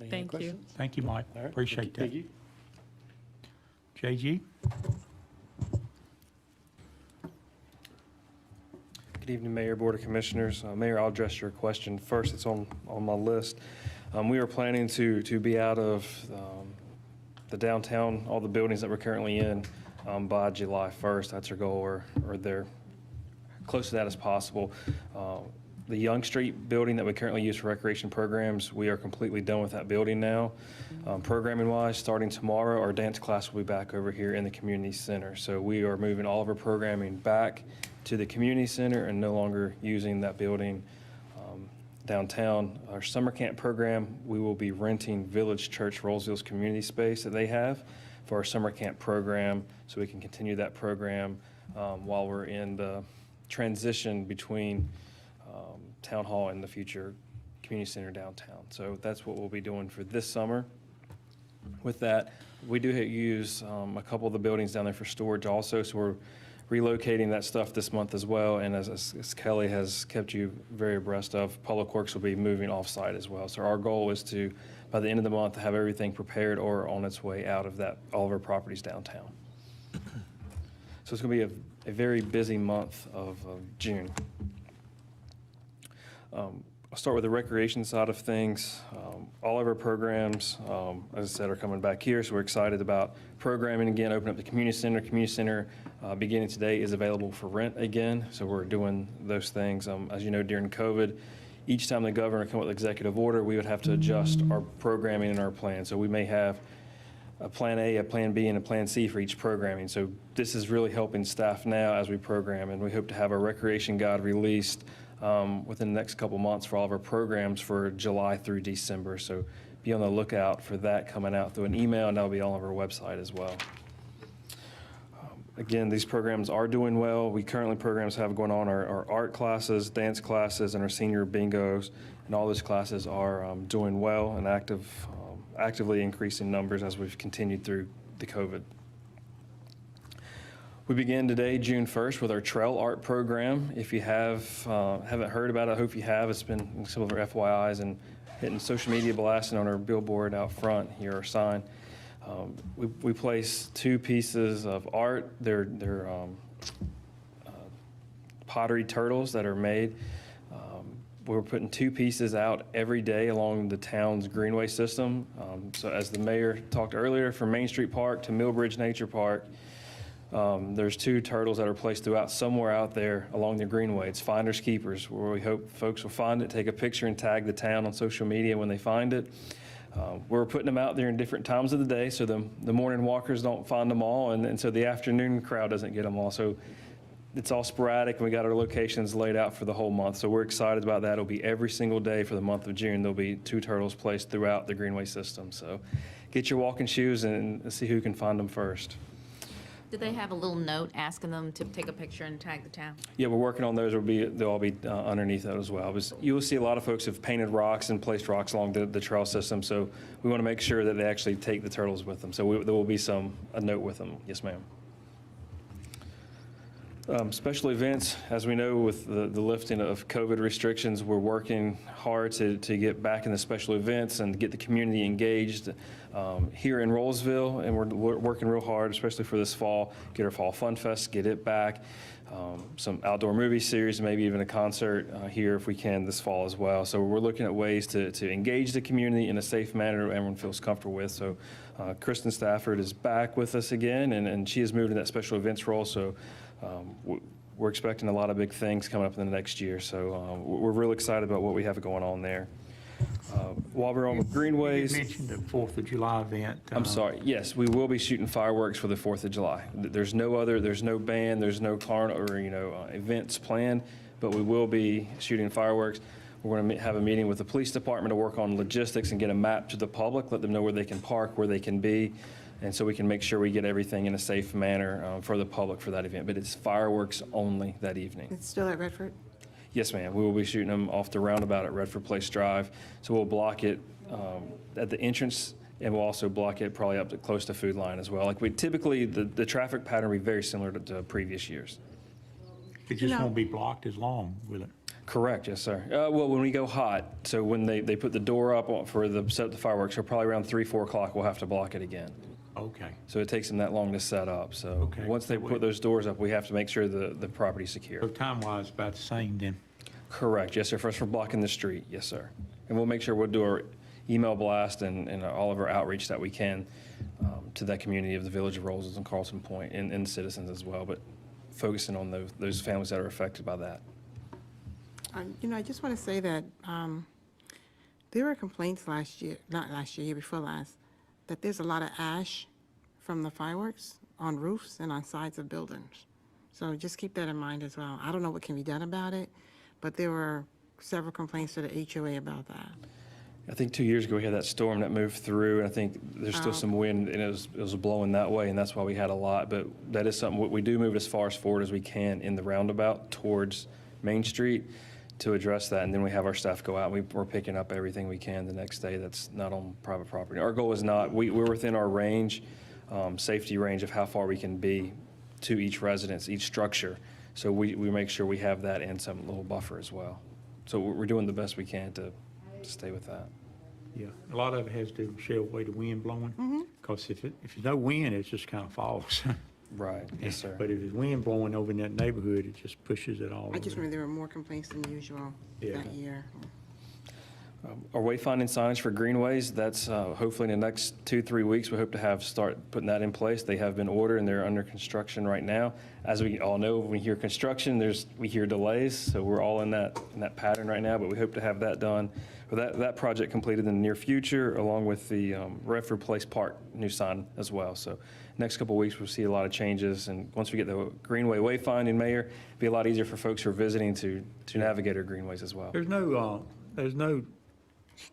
Any other Thank you. questions? Thank you, Mike. All right. Appreciate that. Thank you. JG? Good evening, Mayor, Board of Commissioners. Mayor, I'll address your question first. It's on my list. We are planning to be out of the downtown, all the buildings that we're currently in, by July 1st. That's our goal, or they're close to that as possible. The Young Street building that we currently use for recreation programs, we are completely done with that building now. Programming-wise, starting tomorrow, our dance class will be back over here in the community center. So we are moving all of our programming back to the community center and no longer using that building downtown. Our summer camp program, we will be renting Village Church Rolesville's community space that they have for our summer camp program, so we can continue that program while we're in the transition between Town Hall and the future community center downtown. So that's what we'll be doing for this summer. With that, we do use a couple of the buildings down there for storage also, so we're relocating that stuff this month as well. And as Kelly has kept you very abreast of, Public Works will be moving off-site as well. So our goal is to by the end of the month, to have everything prepared or on its way out of all of our properties downtown. So it's going to be a very busy month of June. I'll start with the recreation side of things. All of our programs, as I said, are coming back here, so we're excited about programming again, open up the community center. Community center, beginning today, is available for rent again, so we're doing those things. As you know, during COVID, each time the governor came with executive order, we would have to adjust our programming and our plan. So we may have a plan A, a plan B, and a plan C for each programming. So this is really helping staff now as we program, and we hope to have our recreation guide released within the next couple months for all of our programs for July through December. So be on the lookout for that coming out through an email, and that'll be all over our website as well. Again, these programs are doing well. We currently programs have going on our art classes, dance classes, and our senior bingos, and all those classes are doing well and actively increasing numbers as we've continued through the COVID. We begin today, June 1st, with our trail art program. If you haven't heard about it, I hope you have. It's been in some of our FYIs and hitting social media blasting on our billboard out front here, our sign. We place 2 pieces of art. They're pottery turtles that are made. We're putting 2 pieces out every day along the town's Greenway system. So as the mayor talked earlier, from Main Street Park to Millbridge Nature Park, there's 2 turtles that are placed throughout somewhere out there along the Greenway. It's finders keepers, where we hope folks will find it, take a picture, and tag the town on social media when they find it. We're putting them out there in different times of the day, so the morning walkers don't find them all, and so the afternoon crowd doesn't get them all. So it's all sporadic, and we got our locations laid out for the whole month. So we're excited about that. It'll be every single day for the month of June. There'll be 2 turtles placed throughout the Greenway system. So get your walking shoes and see who can find them first. Do they have a little note asking them to take a picture and tag the town? Yeah, we're working on those. They'll all be underneath that as well. You will see a lot of folks have painted rocks and placed rocks along the trail system, so we want to make sure that they actually take the turtles with them. So there will be a note with them. Yes, ma'am. Special events, as we know, with the lifting of COVID restrictions, we're working hard to get back in the special events and get the community engaged here in Rolesville, and we're working real hard, especially for this fall, get our Fall Fun Fest, get it back, some outdoor movie series, maybe even a concert here if we can this fall as well. So we're looking at ways to engage the community in a safe manner everyone feels comfortable with. So Kristen Stafford is back with us again, and she has moved in that special events role. So we're expecting a lot of big things coming up in the next year, so we're really excited about what we have going on there. While we're on with Greenways, You mentioned the 4th of July event. I'm sorry. Yes, we will be shooting fireworks for the 4th of July. There's no band, there's no events planned, but we will be shooting fireworks. We're going to have a meeting with the police department to work on logistics and get a map to the public, let them know where they can park, where they can be. And so we can make sure we get everything in a safe manner for the public for that event. But it's fireworks only that evening. It's still at Redford? Yes, ma'am. We will be shooting them off the roundabout at Redford Place Drive. So we'll block it at the entrance, and we'll also block it probably up to close to Food Line as well. Like we typically, the traffic pattern will be very similar to previous years. It just won't be blocked as long, will it? Correct, yes, sir. Well, when we go hot, so when they put the door up to set up the fireworks, so probably around 3, 4 o'clock, we'll have to block it again. Okay. So it takes them that long to set up. So once they put those doors up, we have to make sure the property's secure. So time-wise, about the same then? Correct, yes, sir. First, we're blocking the street, yes, sir. And we'll make sure we'll do our email blast and all of our outreach that we can to that community of the Village of Roses and Carlson Point and citizens as well, but focusing on those families that are affected by that. I just want to say that there were complaints year before last, that there's a lot of ash from the fireworks on roofs and on sides of buildings. So just keep that in mind as well. I don't know what can be done about it, but there were several complaints to the HOA about that. I think 2 years ago we had that storm that moved through, and I think there's still some wind, and it was blowing that way, and that's why we had a lot. But that is something we do move as far forward as we can in the roundabout towards Main Street to address that, and then we have our staff go out, and we're picking up everything we can the next day that's not on private property. Our goal is not, we're within our range, safety range of how far we can be to each residence, each structure. So we make sure we have that and some little buffer as well. So we're doing the best we can to stay with that. Yeah, a lot of it has to show way the wind blowing. Because if there's no wind, it just kind of falls. Right, yes, sir. But if there's wind blowing over in that neighborhood, it just pushes it all I just over. remember there were more complaints than usual Yeah. that year. Our wayfinding signage for Greenways, that's hopefully in the next 2-3 weeks, we hope to start putting that in place. They have been ordered and they're under construction right now. As we all know, when we hear construction, we hear delays, so we're all in that pattern right now, but we hope to have that done, or that project completed in the near future, along with the Redford Place Park new sign as well. So next couple of weeks, we'll see a lot of changes, and once we get the Greenway wayfinding, Mayor, it'll be a lot easier for folks who are visiting to navigate our greenways as well.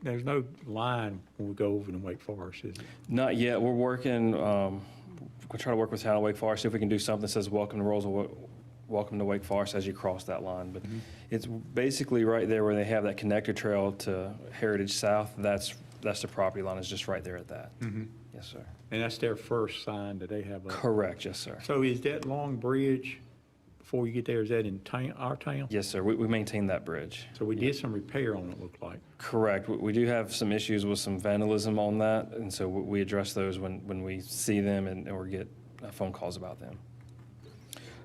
There's no line when we go over to Wake Forest, is it? Not yet. We're working, we'll try to work with Town of Wake Forest, see if we can do something that says welcome to Rolesville, welcome to Wake Forest as you cross that line. But it's basically right there where they have that connector trail to Heritage South. That's the property line, is just right there at that. Yes, sir. And that's their first sign that they have up. Correct, yes, sir. So is that long bridge, before you get there, is that in our town? Yes, sir. We maintain that bridge. So we did some repair on it, looked like. Correct. We do have some issues with some vandalism on that, and so we address those when we see them or get phone calls about them.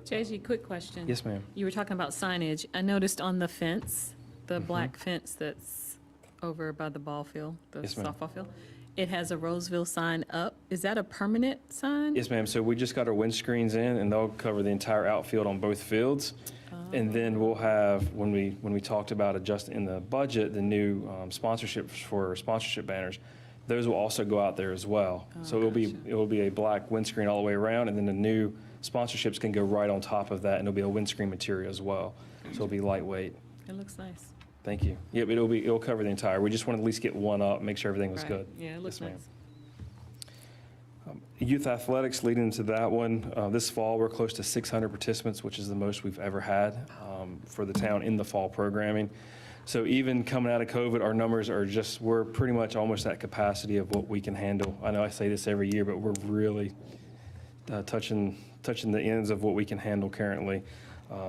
JG, quick question. Yes, ma'am. You were talking about signage. I noticed on the fence, the black fence that's over by the ball field, the Yes, ma'am. softball field, it has a Rolesville sign up. Is that a permanent sign? Yes, ma'am. So we just got our windscreens in, and they'll cover the entire outfield on both fields. And then we'll have, when we talked about adjusting in the budget, the new sponsorships for sponsorship banners, those will also go out there as well. So it will be a black windscreen all the way around, and then the new sponsorships can go right on top of that, and it'll be a windscreen material as well. So it'll be lightweight. It looks nice. Thank you. Yep, it'll cover the entire. We just wanted to at least get one up, make sure everything was Right. good. Yeah, it looks Yes, ma'am. nice. Youth athletics, leading into that one, this fall, we're close to 600 participants, which is the most we've ever had for the town in the fall programming. So even coming out of COVID, our numbers are we're pretty much almost at capacity of what we can handle. I know I say this every year, but we're really touching the ends of what we can handle currently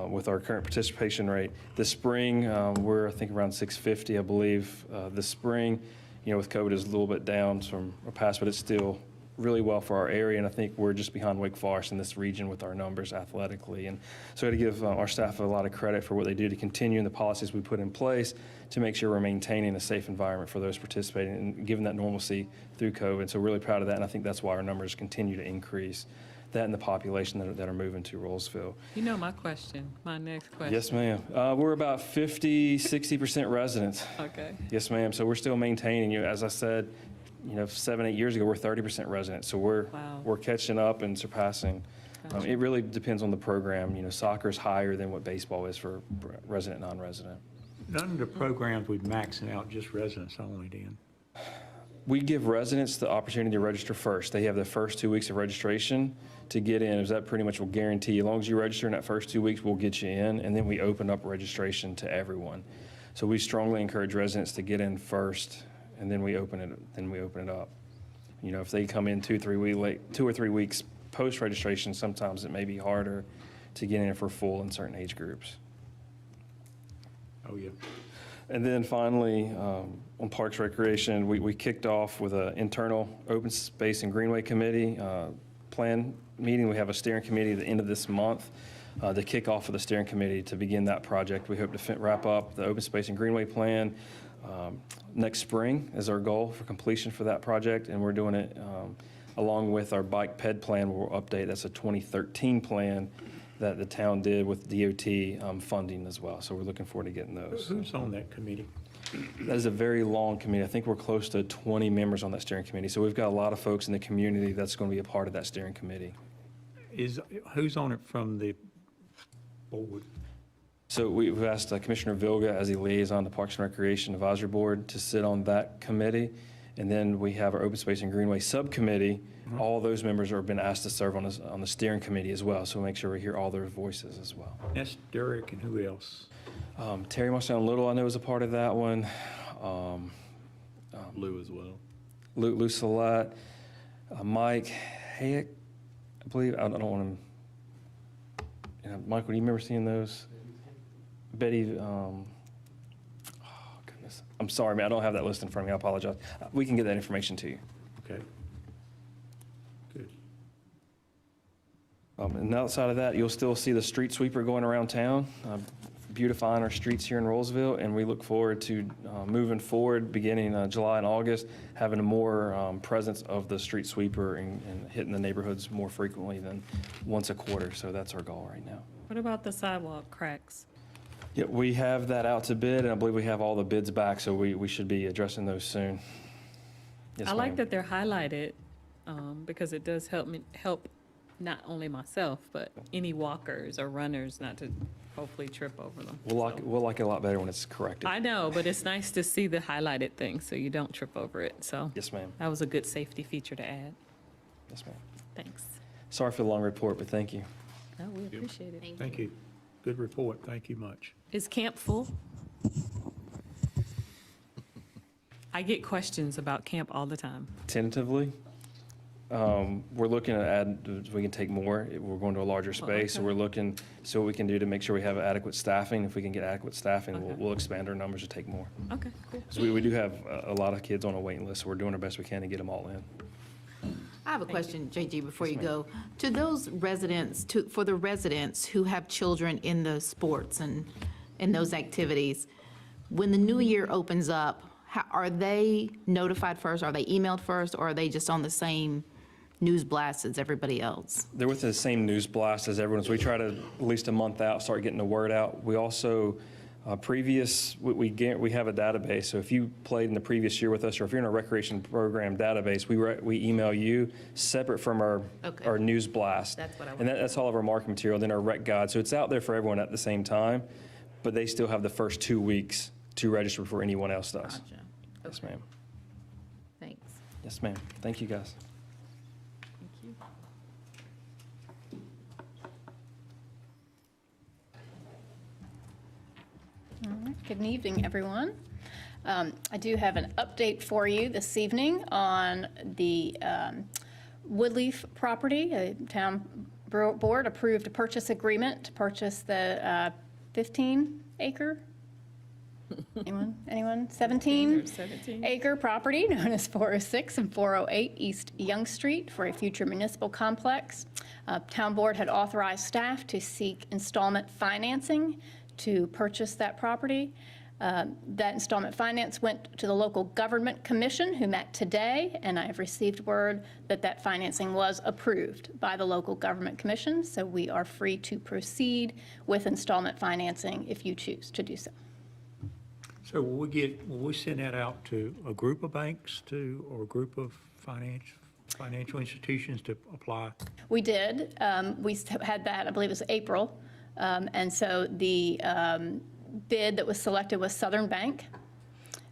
with our current participation rate. This spring, we're, I think, around 650, I believe. This spring, with COVID, is a little bit down from our past, but it's still really well for our area, and I think we're just behind Wake Forest in this region with our numbers athletically. And so I got to give our staff a lot of credit for what they do to continue in the policies we put in place to make sure we're maintaining a safe environment for those participating and giving that normalcy through COVID. So really proud of that, and I think that's why our numbers continue to increase, that and the population that are moving to Rolesville. You know my question, my next question. Yes, ma'am. We're about 60% residents. Okay. Yes, ma'am. So we're still maintaining, as I said, 7-8 years ago, we're 30% resident. So we're catching up and surpassing. Gotcha. It really depends on the program. Soccer is higher than what baseball is for resident, non-resident. None of the programs we're maxing out, just residents only then. We give residents the opportunity to register first. They have the first 2 weeks of registration to get in. That pretty much will guarantee, as long as you register in that first 2 weeks, we'll get you in, and then we open up registration to everyone. So we strongly encourage residents to get in first, and then we open it up. If they come in 2 or 3 weeks post-registration, sometimes it may be harder to get in for full in certain age groups. Oh, yeah. And then finally, on Parks Recreation, we kicked off with an internal open space and greenway committee plan meeting. We have a steering committee at the end of this month to kick off with the steering committee to begin that project. We hope to wrap up the open space and greenway plan next spring is our goal for completion for that project, and we're doing it along with our bike ped plan. We'll update. That's a 2013 plan that the town did with DOT funding as well. So we're looking forward to getting those. Who's on that committee? That is a very long committee. I think we're close to 20 members on that steering committee. So we've got a lot of folks in the community that's going to be a part of that steering committee. Who's on it from the board? So we've asked Commissioner Vilga as the liaison to Parks and Recreation Advisory Board to sit on that committee. And then we have our Open Space and Greenway Subcommittee. All those members have been asked to serve on the steering committee as well. So we'll make sure we hear all their voices as well. That's Derek, and who else? Terry Marcel Little, I know, is a part of that one. Lou as well. Lou Salat, Mike Hayek, I believe. I don't want to. Michael, do you remember seeing those? Betty. Oh goodness. I'm sorry, man, I don't have that list in front of me, I apologize. We can get that information to you. Okay. Good. And outside of that, you'll still see the street sweeper going around town, beautifying our streets here in Rolesville, and we look forward to moving forward, beginning July and August, having a more presence of the street sweeper and hitting the neighborhoods more frequently than once a quarter, so that's our goal right now. What about the sidewalk cracks? Yeah, we have that out to bid, and I believe we have all the bids back, so we should be addressing those soon. Yes, I like ma'am. that they're highlighted, because it does help not only myself, but any walkers or runners not to hopefully trip over them. We'll like it a lot better when it's corrected. I know, but it's nice to see the highlighted thing so you don't trip over it. So Yes, ma'am. that was a good safety feature to add. Yes, ma'am. Thanks. Sorry for the long report, but thank you. Oh, we appreciate it. Thank you. Good report. Thank you much. Is camp full? I get questions about camp all the time. Tentatively, we're looking at add, we can take more. We're going to a larger space, so okay. we're looking, so what we can do to make sure we have adequate staffing. If we can get adequate staffing, Okay. we'll expand our numbers to take more. Okay, cool. So we do have a lot of kids on a waiting list, so we're doing our best we can to get them all in. I have a question, JG, before Yes, you go. To those residents, for the residents who have children in the sports and in those activities, when the new year opens up, are they notified first? Are they emailed first, or are they just on the same news blast as everybody else? They're with the same news blast as everyone, so we try to, at least a month out, start getting the word out. We also, we have a database, so if you played in the previous year with us, or if you're in a recreation program database, we email you separate from our news blast. That's what I And that's all of our marketing material, then our rec guide, so it's out there for everyone at the same time, but they still have the first 2 weeks to register before anyone else does. Gotcha. Yes, ma'am. Thanks. Yes, ma'am. Thank you, guys. Thank you. All right. Good evening, everyone. I do have an update for you this evening on the Woodleaf property. A town board approved a purchase agreement to purchase the 15-acre, anyone? 17 acre property known as 406 and 408 East Young Street for a future municipal complex. Town board had authorized staff to seek installment financing to purchase that property. That installment finance went to the local government commission, who met today, and I have received word that that financing was approved by the local government commission, so we are free to proceed with installment financing if you choose to do so. So will we send that out to a group of banks or a group of financial institutions to apply? We did. We had that, I believe it was April. And so the bid that was selected was Southern Bank.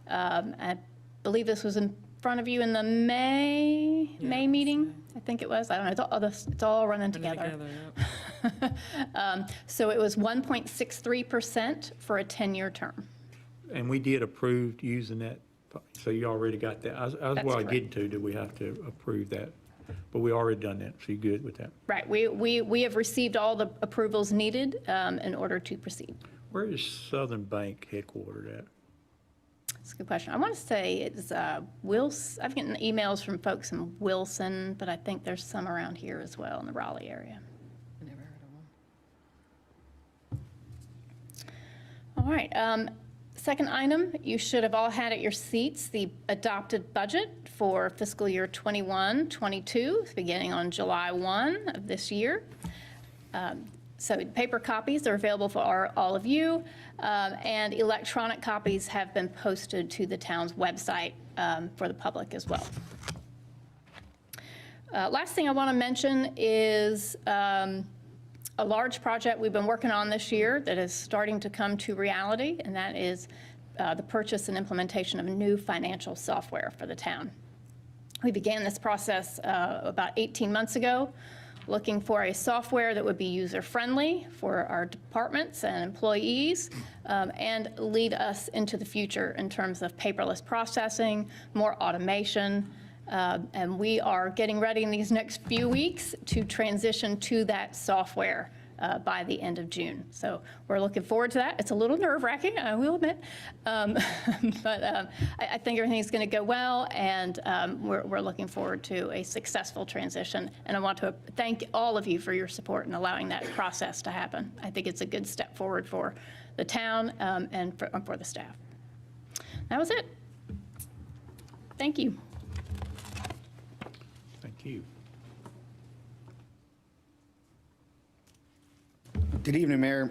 I believe this was in front of you in the May meeting, I think it was. I don't know. It's all running together. So it was 1.63% for a 10-year term. And we did approve using that, so you already got that. I was That's what I correct. get to, do we have to approve that? But we already done that, so you're good with that. Right. We have received all the approvals needed in order to proceed. Where is Southern Bank headquartered at? That's a good question. I want to say it's Wilson. I've gotten emails from folks in Wilson, but I think there's some around here as well in the Raleigh area. Never heard of them. All right. Second item, you should have all had at your seats the adopted budget for fiscal year 21-22, beginning on July 1 of this year. So paper copies are available for all of you, and electronic copies have been posted to the town's website for the public as well. Last thing I want to mention is a large project we've been working on this year that is starting to come to reality, and that is the purchase and implementation of a new financial software for the town. We began this process about 18 months ago, looking for a software that would be user-friendly for our departments and employees, and lead us into the future in terms of paperless processing, more automation, and we are getting ready in these next few weeks to transition to that software by the end of June. So we're looking forward to that. It's a little nerve-wracking, I will admit, but I think everything's going to go well, and we're looking forward to a successful transition. And I want to thank all of you for your support in allowing that process to happen. I think it's a good step forward for the town and for the staff. That was it. Thank you. Thank you. Good evening, Mayor,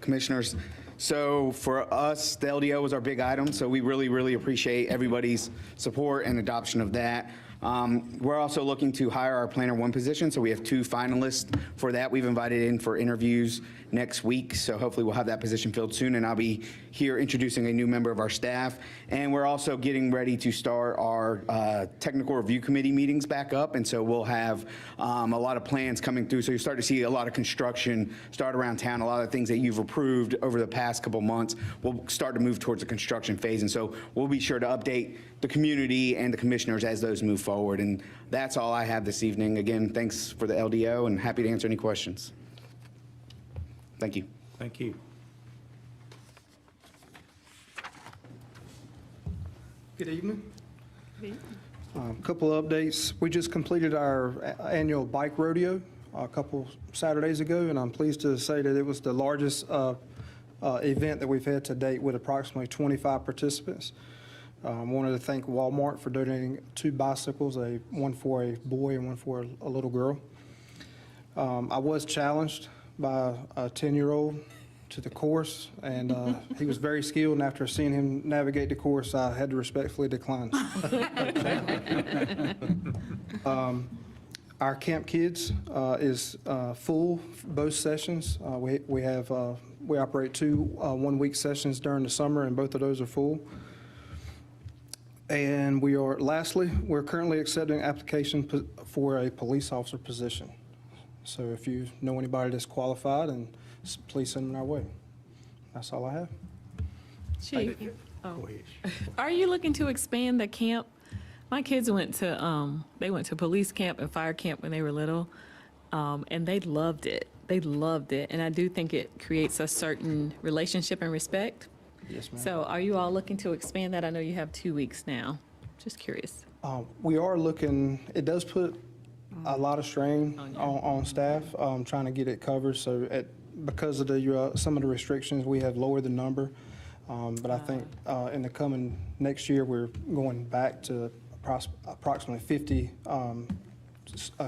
Commissioners. So for us, the LDO was our big item, so we really, really appreciate everybody's support and adoption of that. We're also looking to hire our Planner 1 position, so we have 2 finalists for that. We've invited in for interviews next week, so hopefully we'll have that position filled soon, and I'll be here introducing a new member of our staff. And we're also getting ready to start our technical review committee meetings back up, and so we'll have a lot of plans coming through. So you'll start to see a lot of construction start around town. A lot of things that you've approved over the past couple months will start to move towards the construction phase, and so we'll be sure to update the community and the commissioners as those move forward. And that's all I have this evening. Again, thanks for the LDO, and happy to answer any questions. Thank you. Thank you. Good evening. A couple of updates. We just completed our annual bike rodeo a couple Saturdays ago, and I'm pleased to say that it was the largest event that we've had to date with approximately 25 participants. Wanted to thank Walmart for donating 2 bicycles, one for a boy and one for a little girl. I was challenged by a 10-year-old to the course, and he was very skilled, and after seeing him navigate the course, I had to respectfully decline. Our Camp Kids is full both sessions. We operate 2 one-week sessions during the summer, and both of those are full. And lastly, we're currently accepting application for a police officer position. So if you know anybody that's qualified, and please send them our way. That's all I have. Chief, are you looking to expand the camp? My kids went to police camp and fire camp when they were little, and they loved it. They loved it, and I do think it creates a certain relationship and respect. Yes, ma'am. So are you all looking to expand that? I know you have 2 weeks now. Just curious. We are looking, it does put a lot of strain on staff, trying to get it covered. So because of some of the restrictions, we have lowered the number. But I think in the coming next year, we're going back to approximately 50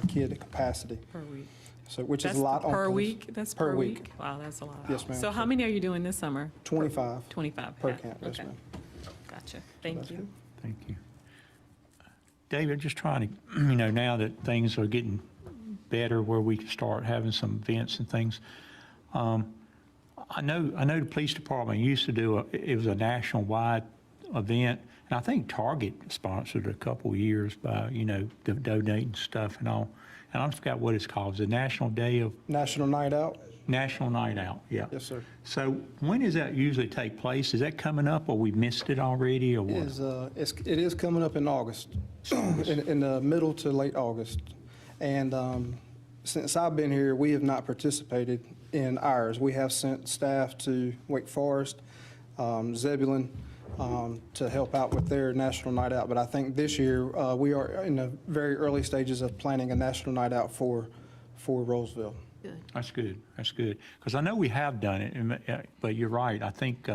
kid capacity. Per week. So, which is a lot on per police. week? That's per week? Wow, that's a lot. Yes, ma'am. So how many are you doing this summer? 25. 25. Per camp, yes, ma'am. Gotcha. Thank you. Thank you. David, just trying to, now that things are getting better where we can start having some events and things, I know the police department used to do it was a national-wide event, and I think Target sponsored it a couple of years by, donating stuff and all. And I forgot what it's called. It's the National Day of... National Night Out? National Night Out, yeah. Yes, sir. So when does that usually take place? Is that coming up, or we missed it already, or what? It is coming up in August, in the middle to late August. And since I've been here, we have not participated in ours. We have sent staff to Wake Forest, Zebulon, to help out with their National Night Out. But I think this year, we are in the very early stages of planning a National Night Out for Rolesville. Good. That's good. That's good. Because I know we have done it, but you're right. I think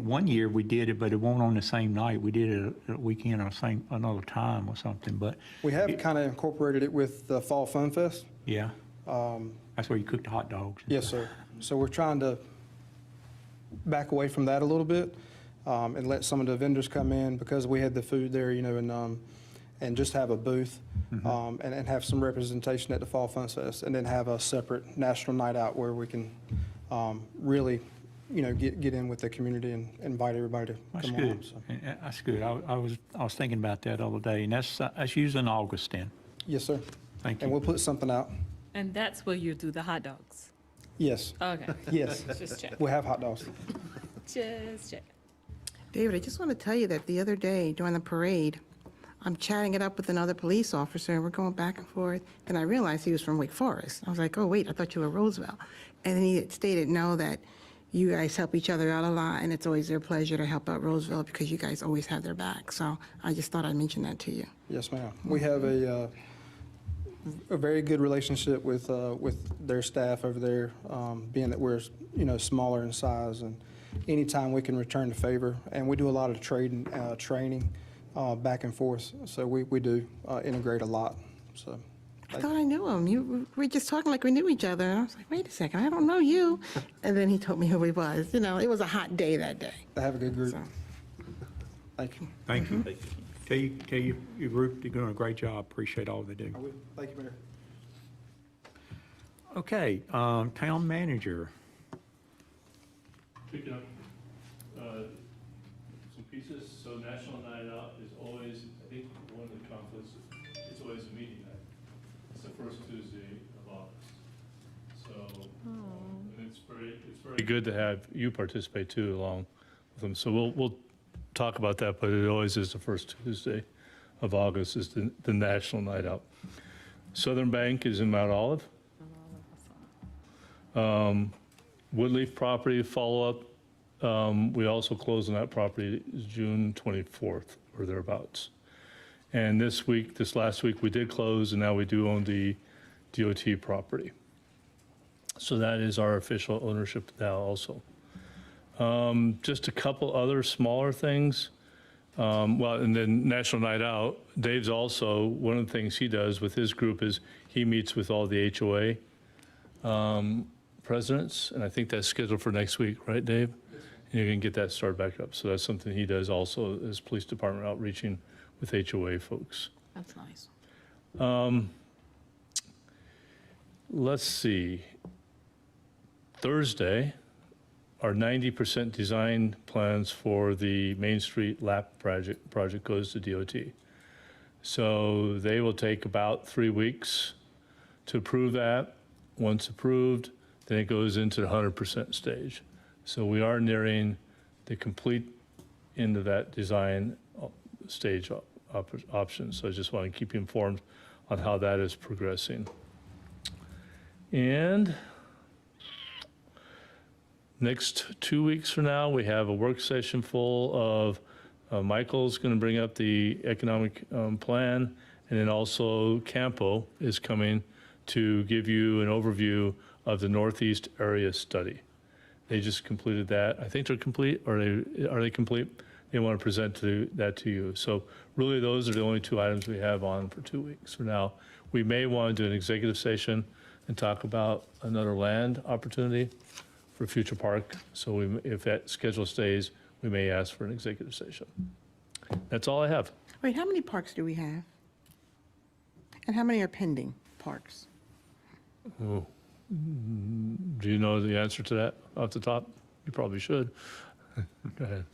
one year we did it, but it wasn't on the same night. We did it a weekend or another time or something. But we have kind of incorporated it with the Fall Fun Fest. Yeah. That's where you cook the hot dogs. Yes, sir. So we're trying to back away from that a little bit, and let some of the vendors come in, because we had the food there, and just have a booth, and have some representation at the Fall Fun Fest, and then have a separate National Night Out where we can really, get in with the community and invite everybody to come on. That's good. That's good. I was thinking about that the other day, and that's usually in August then. Yes, sir. Thank you. And we'll put something out. And that's where you do the hot dogs? Yes. Okay. Yes. Just check. We'll have hot dogs. Just check. David, I just want to tell you that the other day during the parade, I'm chatting it up with another police officer, and we're going back and forth. Then I realized he was from Wake Forest. I was like, oh, wait, I thought you were Rolesville. And then he had stated, no, that you guys help each other out a lot, and it's always their pleasure to help out Rolesville because you guys always have their back. So I just thought I'd mention that to you. Yes, ma'am. We have a very good relationship with their staff over there, being that we're, smaller in size, and anytime we can return the favor. And we do a lot of training back and forth, so we do integrate a lot, so. I thought I knew him. We were just talking like we knew each other. And I was like, wait a second, I don't know you. And then he told me who he was. It was a hot day that day. Have a good group. So. Thank you. Thank you. Tell your group, you're doing a great job. Appreciate all they do. I will. Thank you, Mayor. Okay, town manager. Picking up some pieces. So National Night Out is always, I think, one of the conflicts. It's always a meeting night. It's the first Tuesday of August. So and it's very good to have you participate too, along with them. So we'll talk about that, but it always is the first Tuesday of August is the National Night Out. Southern Bank is in Mount Olive. Woodleaf property follow-up. We also closed on that property June 24th or thereabouts. And this last week, we did close, and now we do own the DOT property. So that is our official ownership now also. Just a couple other smaller things. And then National Night Out, Dave's also, one of the things he does with his group is he meets with all the HOA presidents, and I think that's scheduled for next week, right, Dave? And you can get that started back up. So that's something he does also as police department outreaching with HOA folks. That's nice. Let's see. Thursday, our 90% design plans for the Main Street LAP project goes to DOT. So they will take about 3 weeks to approve that. Once approved, then it goes into the 100% stage. So we are nearing the complete end of that design stage option. So I just want to keep you informed on how that is progressing. And next 2 weeks from now, we have a work session full of Michael's going to bring up the economic plan, and then also Campo is coming to give you an overview of the Northeast Area Study. They just completed that. I think they're complete, or are they complete? They want to present that to you. So really, those are the only 2 items we have on for 2 weeks for now. We may want to do an executive session and talk about another land opportunity for future park. So if that schedule stays, we may ask for an executive session. That's all I have. Wait, how many parks do we have? And how many are pending parks? Oh. Do you know the answer to that off the top? You probably should. Go ahead.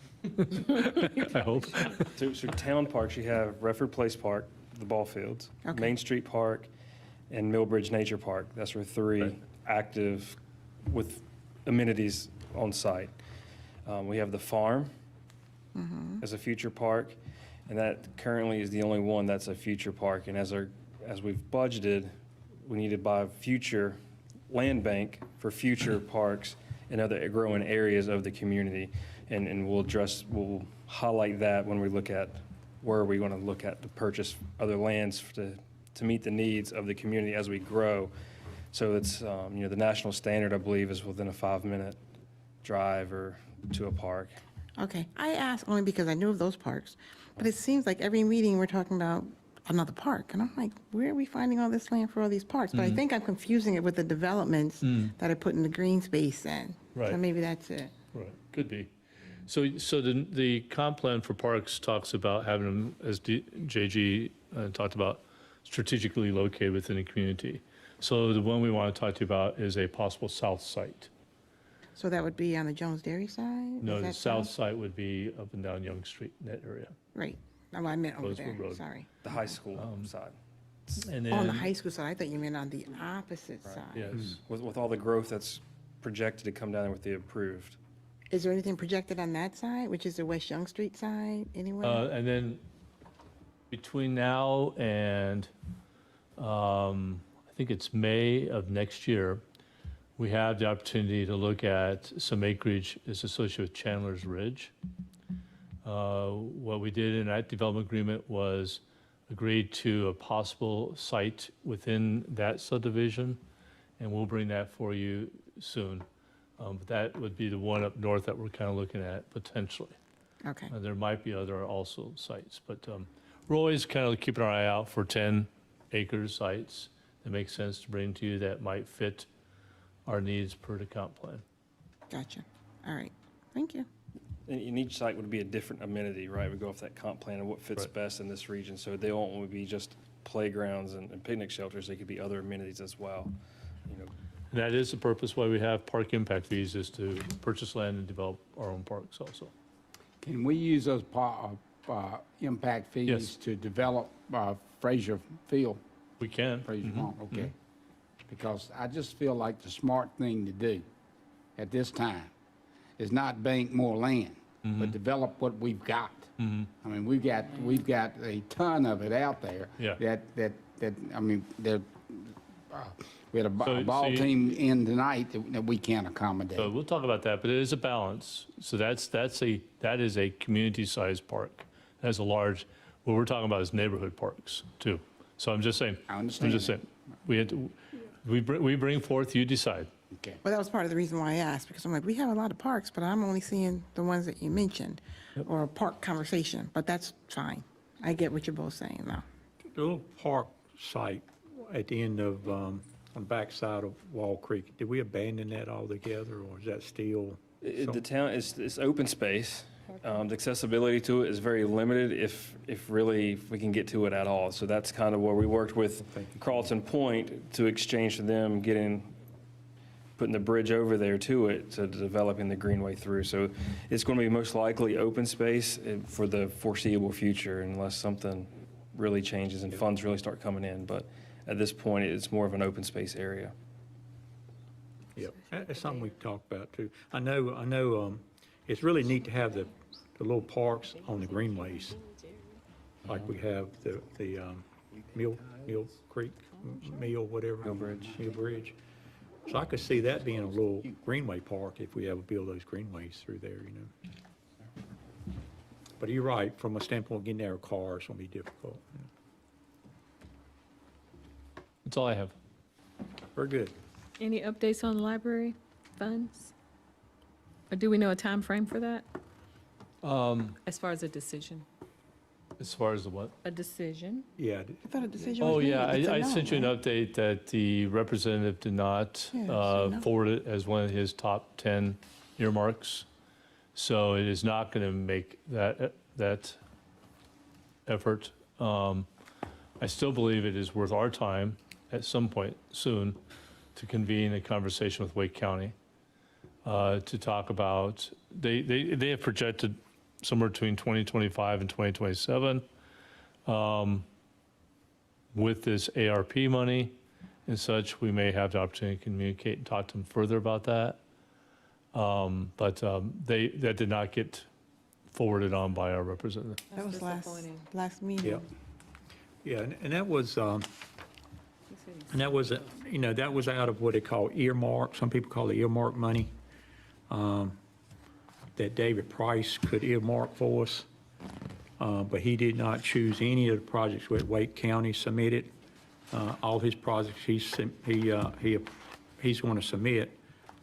I hope. So town parks, you have Redford Place Park, the ball fields, Okay. Main Street Park, and Millbridge Nature Park. That's our 3 active with amenities on site. We have the farm as a future park, and that currently is the only one that's a future park. And as we've budgeted, we need to buy future land bank for future parks and other growing areas of the community. And we'll highlight that when we look at where we want to look at to purchase other lands to meet the needs of the community as we grow. So it's, the national standard, I believe, is within a 5-minute drive or to a park. Okay, I asked only because I knew of those parks, but it seems like every meeting we're talking about another park, and I'm like, where are we finding all this land for all these parks? But I think I'm confusing it with the developments that are putting the green space in. Right. So maybe that's it. Right, could be. So the comp plan for parks talks about having them, as JG talked about, strategically located within the community. So the one we want to talk to you about is a possible south site. So that would be on the Jones Dairy side? No, Is the that south site would be up and down Young Street, in that area. Right. No, I meant over Rosewood there, Road. sorry. The high school side. And then, On the high school side, I thought you meant on the opposite side. yes. With all the growth that's projected to come down there with the approved. Is there anything projected on that side, which is the West Young Street side, anywhere? And then Between now and, I think it's May of next year, we have the opportunity to look at some acreage that's associated with Chandler's Ridge. What we did in that development agreement was agreed to a possible site within that subdivision, and we'll bring that for you soon. But that would be the one up north that we're kind of looking at potentially. Okay. There might be other also sites, but we're always kind of keeping our eye out for 10-acre sites that make sense to bring to you that might fit our needs per the comp plan. Gotcha. All right. Thank you. And each site would be a different amenity, right? We go off that comp plan and what fits Right. best in this region. So they won't only be just playgrounds and picnic shelters. They could be other amenities as well. You know, And that is the purpose why we have park impact fees, is to purchase land and develop our own parks also. Can we use those impact fees Yes. to develop Fraser Field? We can. Fraser Farm, okay. Because I just feel like the smart thing to do at this time is not bank more land, but develop what we've got. I mean, we've got a ton of it out there. Yeah. That I mean, we had a So ball you- team in tonight that we can't accommodate. So we'll talk about that, but it is a balance. So that is a community-sized park. That's a large, what we're talking about is neighborhood parks too. So I'm just saying. I understand I'm just saying, we bring forth, you decide. Okay. Well, that was part of the reason why I asked, because I'm like, we have a lot of parks, but I'm only seeing the ones that you mentioned, or a park conversation, but that's fine. I get what you're both saying now. The little park site at the end of, on the backside of Wall Creek, did we abandon that altogether, or is that still? the town is open space. The accessibility to it is very limited if we can get to it at all. So that's kind of where we worked with Carlton Point to exchange for them putting the bridge over there to it, to developing the greenway through. So it's going to be most likely open space for the foreseeable future unless something really changes and funds really start coming in. But at this point, it's more of an open space area. Yep, that's something we've talked about too. I know, it's really neat to have the little parks on the greenways, like we have the Mill Creek, whatever. Mill Bridge. Mill Bridge. So I could see that being a little greenway park if we ever build those greenways through there, you know. But you're right, from a standpoint of getting there, cars will be difficult. You know. That's all I have. Very good. Any updates on the library funds? Or do we know a time frame for that, as far as a decision? As far as the what? A decision? Yeah. I thought a decision was Oh, made. yeah, It's a I no, sent you an right? update that the representative did not Yeah, so no. forward it as one of his top 10 earmarks. So it is not going to make that effort. I still believe it is worth our time at some point soon to convene a conversation with Wake County to talk about, they have projected somewhere between 2025 and 2027 with this ARP money and such. We may have the opportunity to communicate and talk to them further about that. But that did not get forwarded on by our representative. That was last meeting. Yeah, and that was, you know, that was out of what they call earmark, some people call it earmark money, that David Price could earmark for us. But he did not choose any of the projects that Wake County submitted. All his projects he's going to submit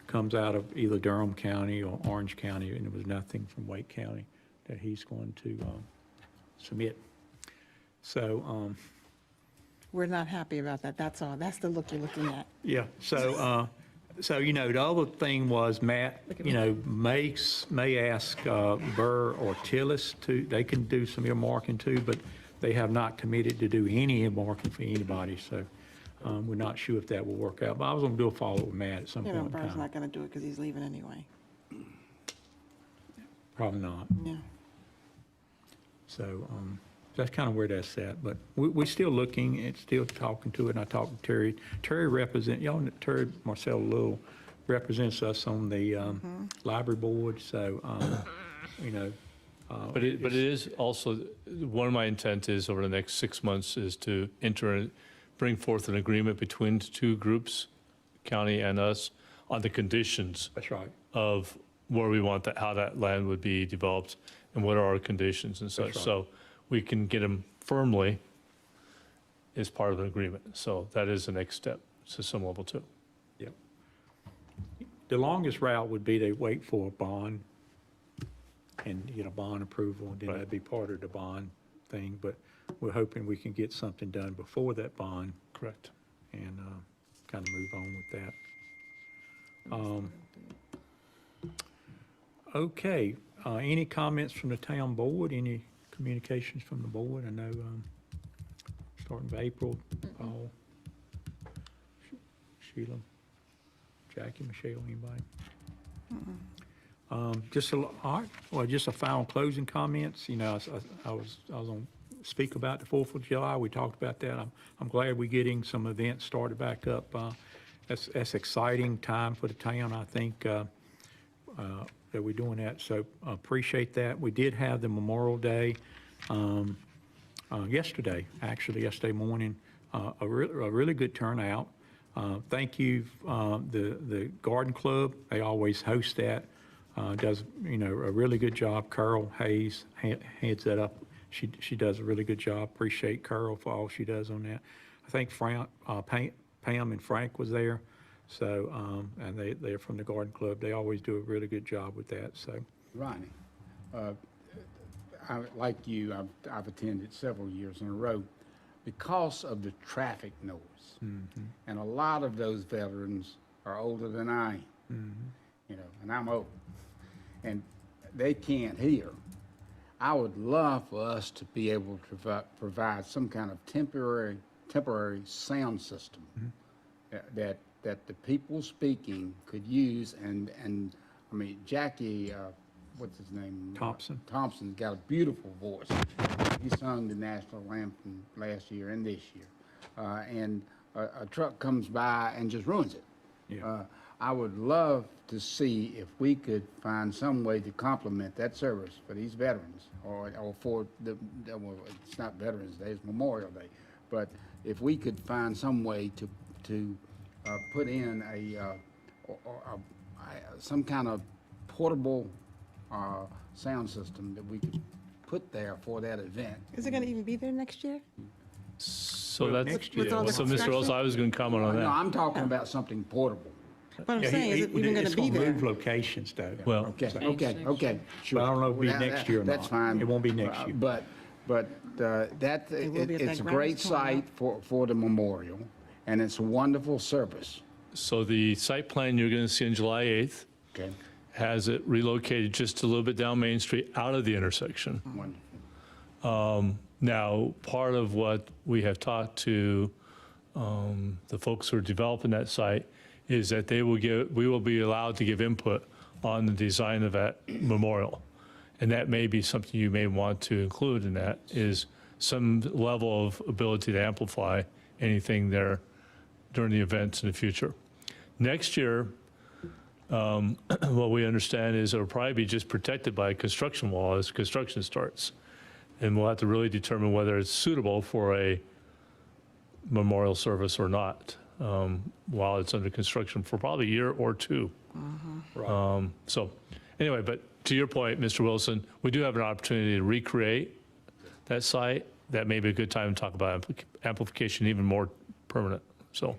comes out of either Durham County or Orange County, and there was nothing from Wake County that he's going to submit. So, We're not happy about that, that's all. That's the look you're looking at. yeah, so, you know, the other thing was Matt, you know, may ask Burr or Tillis they can do some earmarking too, but they have not committed to do any earmarking for anybody, so we're not sure if that will work out. But I was gonna do a follow-up with Matt at some Yeah, point but in Burr's time. not gonna do it because he's leaving anyway. Probably not. Yeah. So that's kind of where that's at. But we're still looking and still talking to it. And I talked to Terry. Terry Marcel Little represents us on the library board. So, you know, But it is also, one of my intent is over the next 6 months is to bring forth an agreement between the two groups, county and us, on the conditions. That's right. Of where we want that, how that land would be developed and what are our conditions and such. That's right. So we can get them firmly as part of an agreement. So that is the next step to some level too. Yep. The longest route would be to wait for a bond and get a bond approval, and then that'd be part of the bond thing. But we're hoping we can get something done before that bond. Correct. And kind of move on with that. Okay, any comments from the town board? Any communications from the board? I know, starting with April, Paul, Sheila, Jackie, Michelle, anybody? Just a final closing comments. You know, I was on speak about the 4th of July. We talked about that. I'm glad we're getting some events started back up. That's exciting time for the town. I think that we're doing that. So appreciate that. We did have the Memorial Day yesterday morning. A really good turnout. Thank you, the Garden Club. They always host that. Does a really good job. Carol Hayes heads that up. She does a really good job. Appreciate Carol for all she does on that. I think Pam and Frank was there. So and they're from the Garden Club. They always do a really good job with that. So Ronnie, like you, I've attended several years in a row because of the traffic noise. Mm-hmm. And a lot of those veterans are older than I am, Mm-hmm. And I'm old, and they can't hear. I would love for us to be able to provide some kind of temporary sound system that the people speaking could use, and I mean, Jackie, what's his name? Thompson's got a beautiful voice. He sung the national anthem last year and this year. And a truck comes by and just ruins it. Yeah. I would love to see if we could find some way to complement that service for these veterans, or for well, it's not Veterans Day, it's Memorial Day. But if we could find some way to put in some kind of portable sound system that we could put there for that event. Is it going to even be there next year? So that's next year. So Mr. Rose, I was going to comment on that. No, I'm talking about something portable. But I'm saying, is it even going to be there? It's going to move locations, though. Well, Okay, sure. But I don't know if it'll be next year or not. That's fine. It won't be next year. But that, It will be at it's that a great Grandma's Corner. site for the memorial, and it's a wonderful service. So the site plan you're going to see on July 8th Okay, has it relocated just a little bit down Main Street out of the intersection. wonderful. Now, part of what we have talked to the folks who are developing that site is that we will be allowed to give input on the design of that memorial. And that may be something you may want to include in that, is some level of ability to amplify anything there during the events in the future. Next year, what we understand is it'll probably be just protected by a construction wall as construction starts. And we'll have to really determine whether it's suitable for a memorial service or not, while it's under construction for probably a year or two. So anyway, but to your point, Mr. Wilson, we do have an opportunity to recreate that site. That may be a good time to talk about amplification even more permanent, so.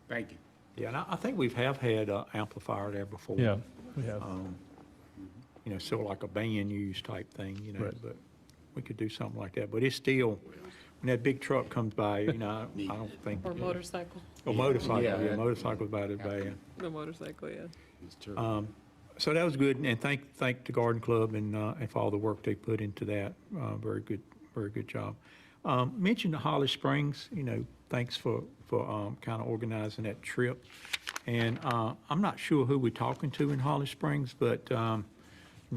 Thank you. Yeah, and I think we have had an amplifier there before. Yeah, we have. Sort of like a band use type thing, Right. but we could do something like that. But it's still, when that big truck comes by, I don't think. Or motorcycle. Or motorcycle, Yeah. motorcycle's about as bad. The motorcycle, yeah. It's true. So that was good, and thank the Garden Club and for all the work they put into that. Very good job. Mentioned the Holly Springs, thanks for kind of organizing that trip. And I'm not sure who we're talking to in Holly Springs, but I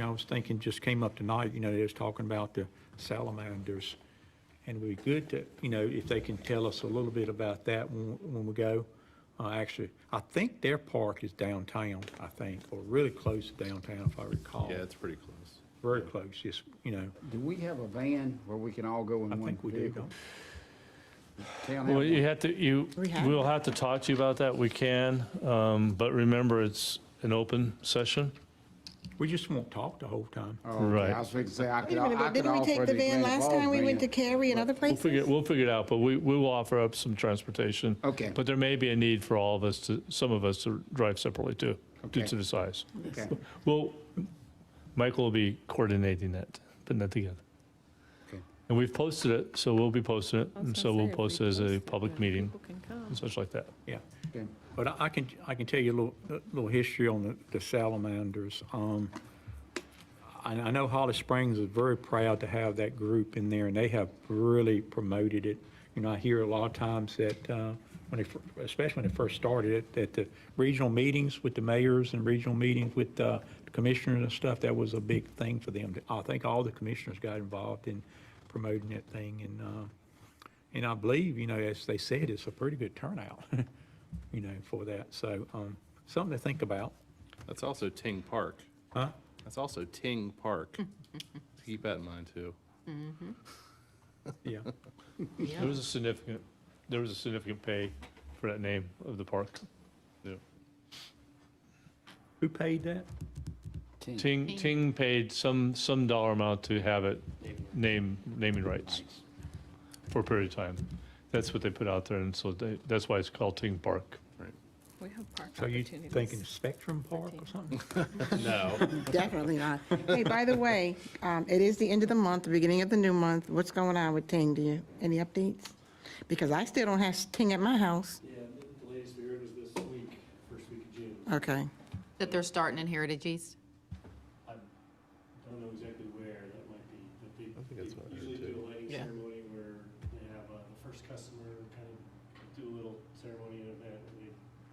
was thinking, just came up tonight, they was talking about the salamanders. And it would be good to, if they can tell us a little bit about that when we go. Actually, I think their park is downtown, or really close to downtown, if I recall. Yeah, it's pretty close. very close, just, you know. Do we have a van where we can all go in I one think we do, vehicle? Town Well, have you one? have to, we'll have to talk to you about that, we can, but remember, it's an open session. We just won't talk the whole time. Oh, okay. Right. I was going to say, I Wait could, a minute, I but could didn't we offer take the van Granite last Falls time we went to van. Cary and other We'll places? figure it out, but we will offer up some transportation. Okay. But there may be a need for all of us some of us to drive separately too, due Okay. to the size. Okay. Well, Michael will be coordinating that, putting that together. Okay. And we've posted it, so we'll be posting it, and so we'll post it as a public meeting People can come. and such like that. Yeah. Okay. But I can tell you a little history on the salamanders. I know Holly Springs is very proud to have that group in there, and they have really promoted it. You know, I hear a lot of times that, especially when it first started, that the regional meetings with the mayors and regional meetings with the commissioners and stuff, that was a big thing for them. I think all the commissioners got involved in promoting that thing, and I believe, you know, as they said, it's a pretty good turnout, you know, for that. So, something to think about. That's also Ting Park. Huh? That's also Ting Park. Keep that in mind, too. Yeah. There was a significant pay for that name of the park. Yeah. Who paid that? Ting paid some dollar amount to have it naming rights for a period of time. That's what they put out there, and so that's why it's called Ting Park. We have park So you opportunities. thinking Spectrum Park or something? No. Definitely not. Hey, by the way, it is the end of the month, the beginning of the new month. What's going on with Ting? Any updates? Because I still don't have Ting at my house. Yeah, the latest we heard was this week, first week of June. Okay. That they're starting in Heritage East? I don't know exactly where that might be, but they that's what I heard, usually do too. a lighting Yeah. ceremony where they have the first customer kind of do a little ceremony and event, and they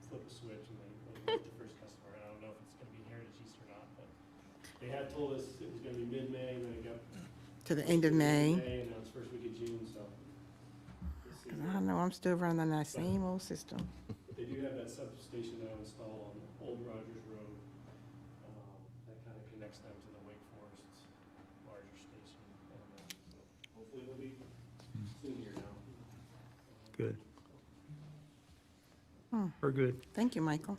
flip a switch and they light the first customer. And I don't know if it's going to be Heritage East or not, but they had told us it was going to be mid-May, and then it got To the end of May. and now it's first week of June, so. we'll see. 'Cause I know I'm still running that same old system. But they do have that substation now installed on Old Rogers Road. That kind of connects them to the Wake Forest larger station. And so hopefully it'll be soon here now. Good. Very good. Thank you, Michael.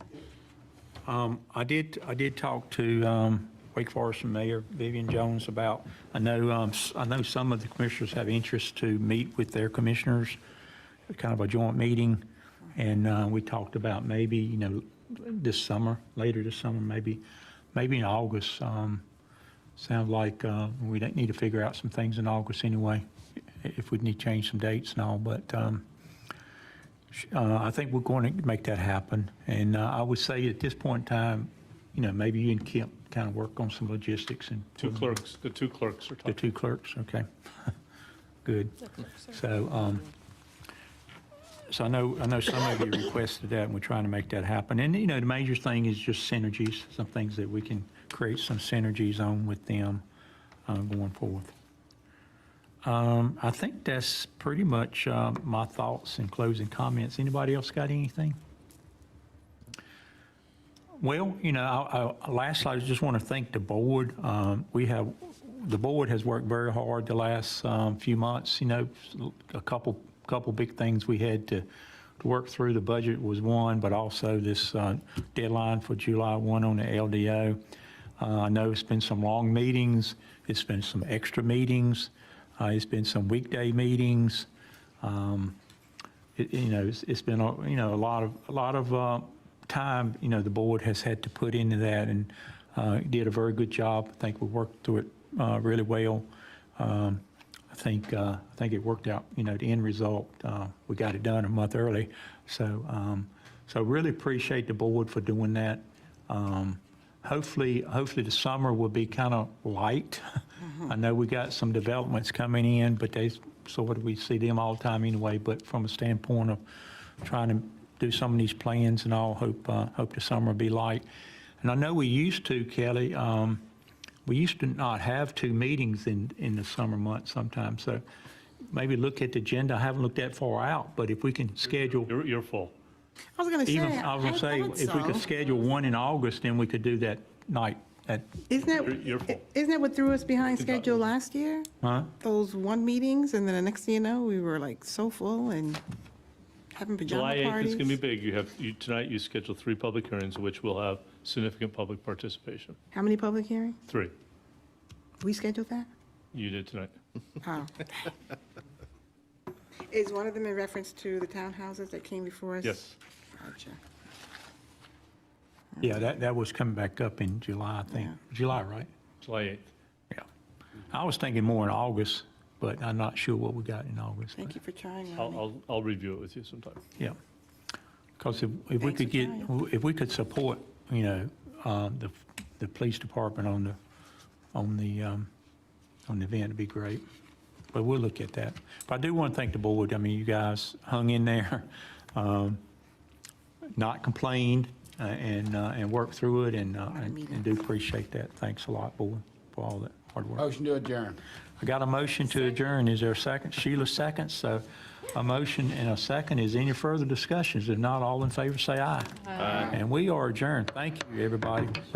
I did talk to Wake Forest Mayor Vivian Jones about, I know some of the commissioners have interest to meet with their commissioners, kind of a joint meeting, and we talked about maybe, you know, this summer, later this summer, maybe in August. Sounds like we don't need to figure out some things in August anyway, if we need to change some dates and all, but I think we're going to make that happen. And I would say at this point in time, you know, maybe you and Kip kind of work on some logistics and. The two clerks are The talking. two clerks, okay. Good. So, so I know some of you requested that, and we're trying to make that happen. And, you know, the major thing is just synergies, some things that we can create some synergies on with them going forward. I think that's pretty much my thoughts and closing comments. Anybody else got anything? Well, you know, lastly, I just want to thank the board. The board has worked very hard the last few months. You know, a couple big things we had to work through. The budget was one, but also this deadline for July 1 on the LDO. I know it's been some long meetings. It's been some extra meetings. It's been some weekday meetings. You know, it's been a lot of time. You know, the board has had to put into that, and did a very good job. I think we worked through it really well. I think it worked out. You know, the end result, we got it done a month early. So really appreciate the board for doing that. Hopefully the summer will be kind of light. I know we got some developments coming in, but we see them all the time anyway. But from a standpoint of trying to do some of these plans and all, hope the summer will be light. And I know we used to, Kelly, we used to not have two meetings in the summer months sometimes. So maybe look at the agenda. I haven't looked that far out, but if we can schedule. You're full. I was going to say, I was going to say, if we could schedule one in August, then we could do that night Isn't that what threw us behind schedule last year? Huh? Those one meetings, and then the next thing you know, we were like so full and having July pajama 8th parties. is going to be big. Tonight you scheduled 3 public hearings, which will have significant public participation. How many public hearings? 3. We scheduled that? You did tonight. Oh. Is one of them in reference to the townhouses that came before us? Yes. Gotcha. Yeah, that was coming back up in July, I think. July, right? July 8th. Yeah. I was thinking more in August, but I'm not sure what we got in August. Thank you for trying, Ronnie. I'll review it with you sometime. Yeah. Because if we could get, if we could support, the police department on the event, it'd be great. But we'll look at that. But I do want to thank the board. I mean, you guys hung in there, not complained, and worked through it, and do appreciate that. Thanks a lot, board, for all that hard work. Motion to adjourn. I got a motion to adjourn. Is there a second? Sheila seconds. So a motion and a second. Is any further discussions? If not, all in favor say aye. Aye. And we are adjourned. Thank you, everybody. Appreciate it.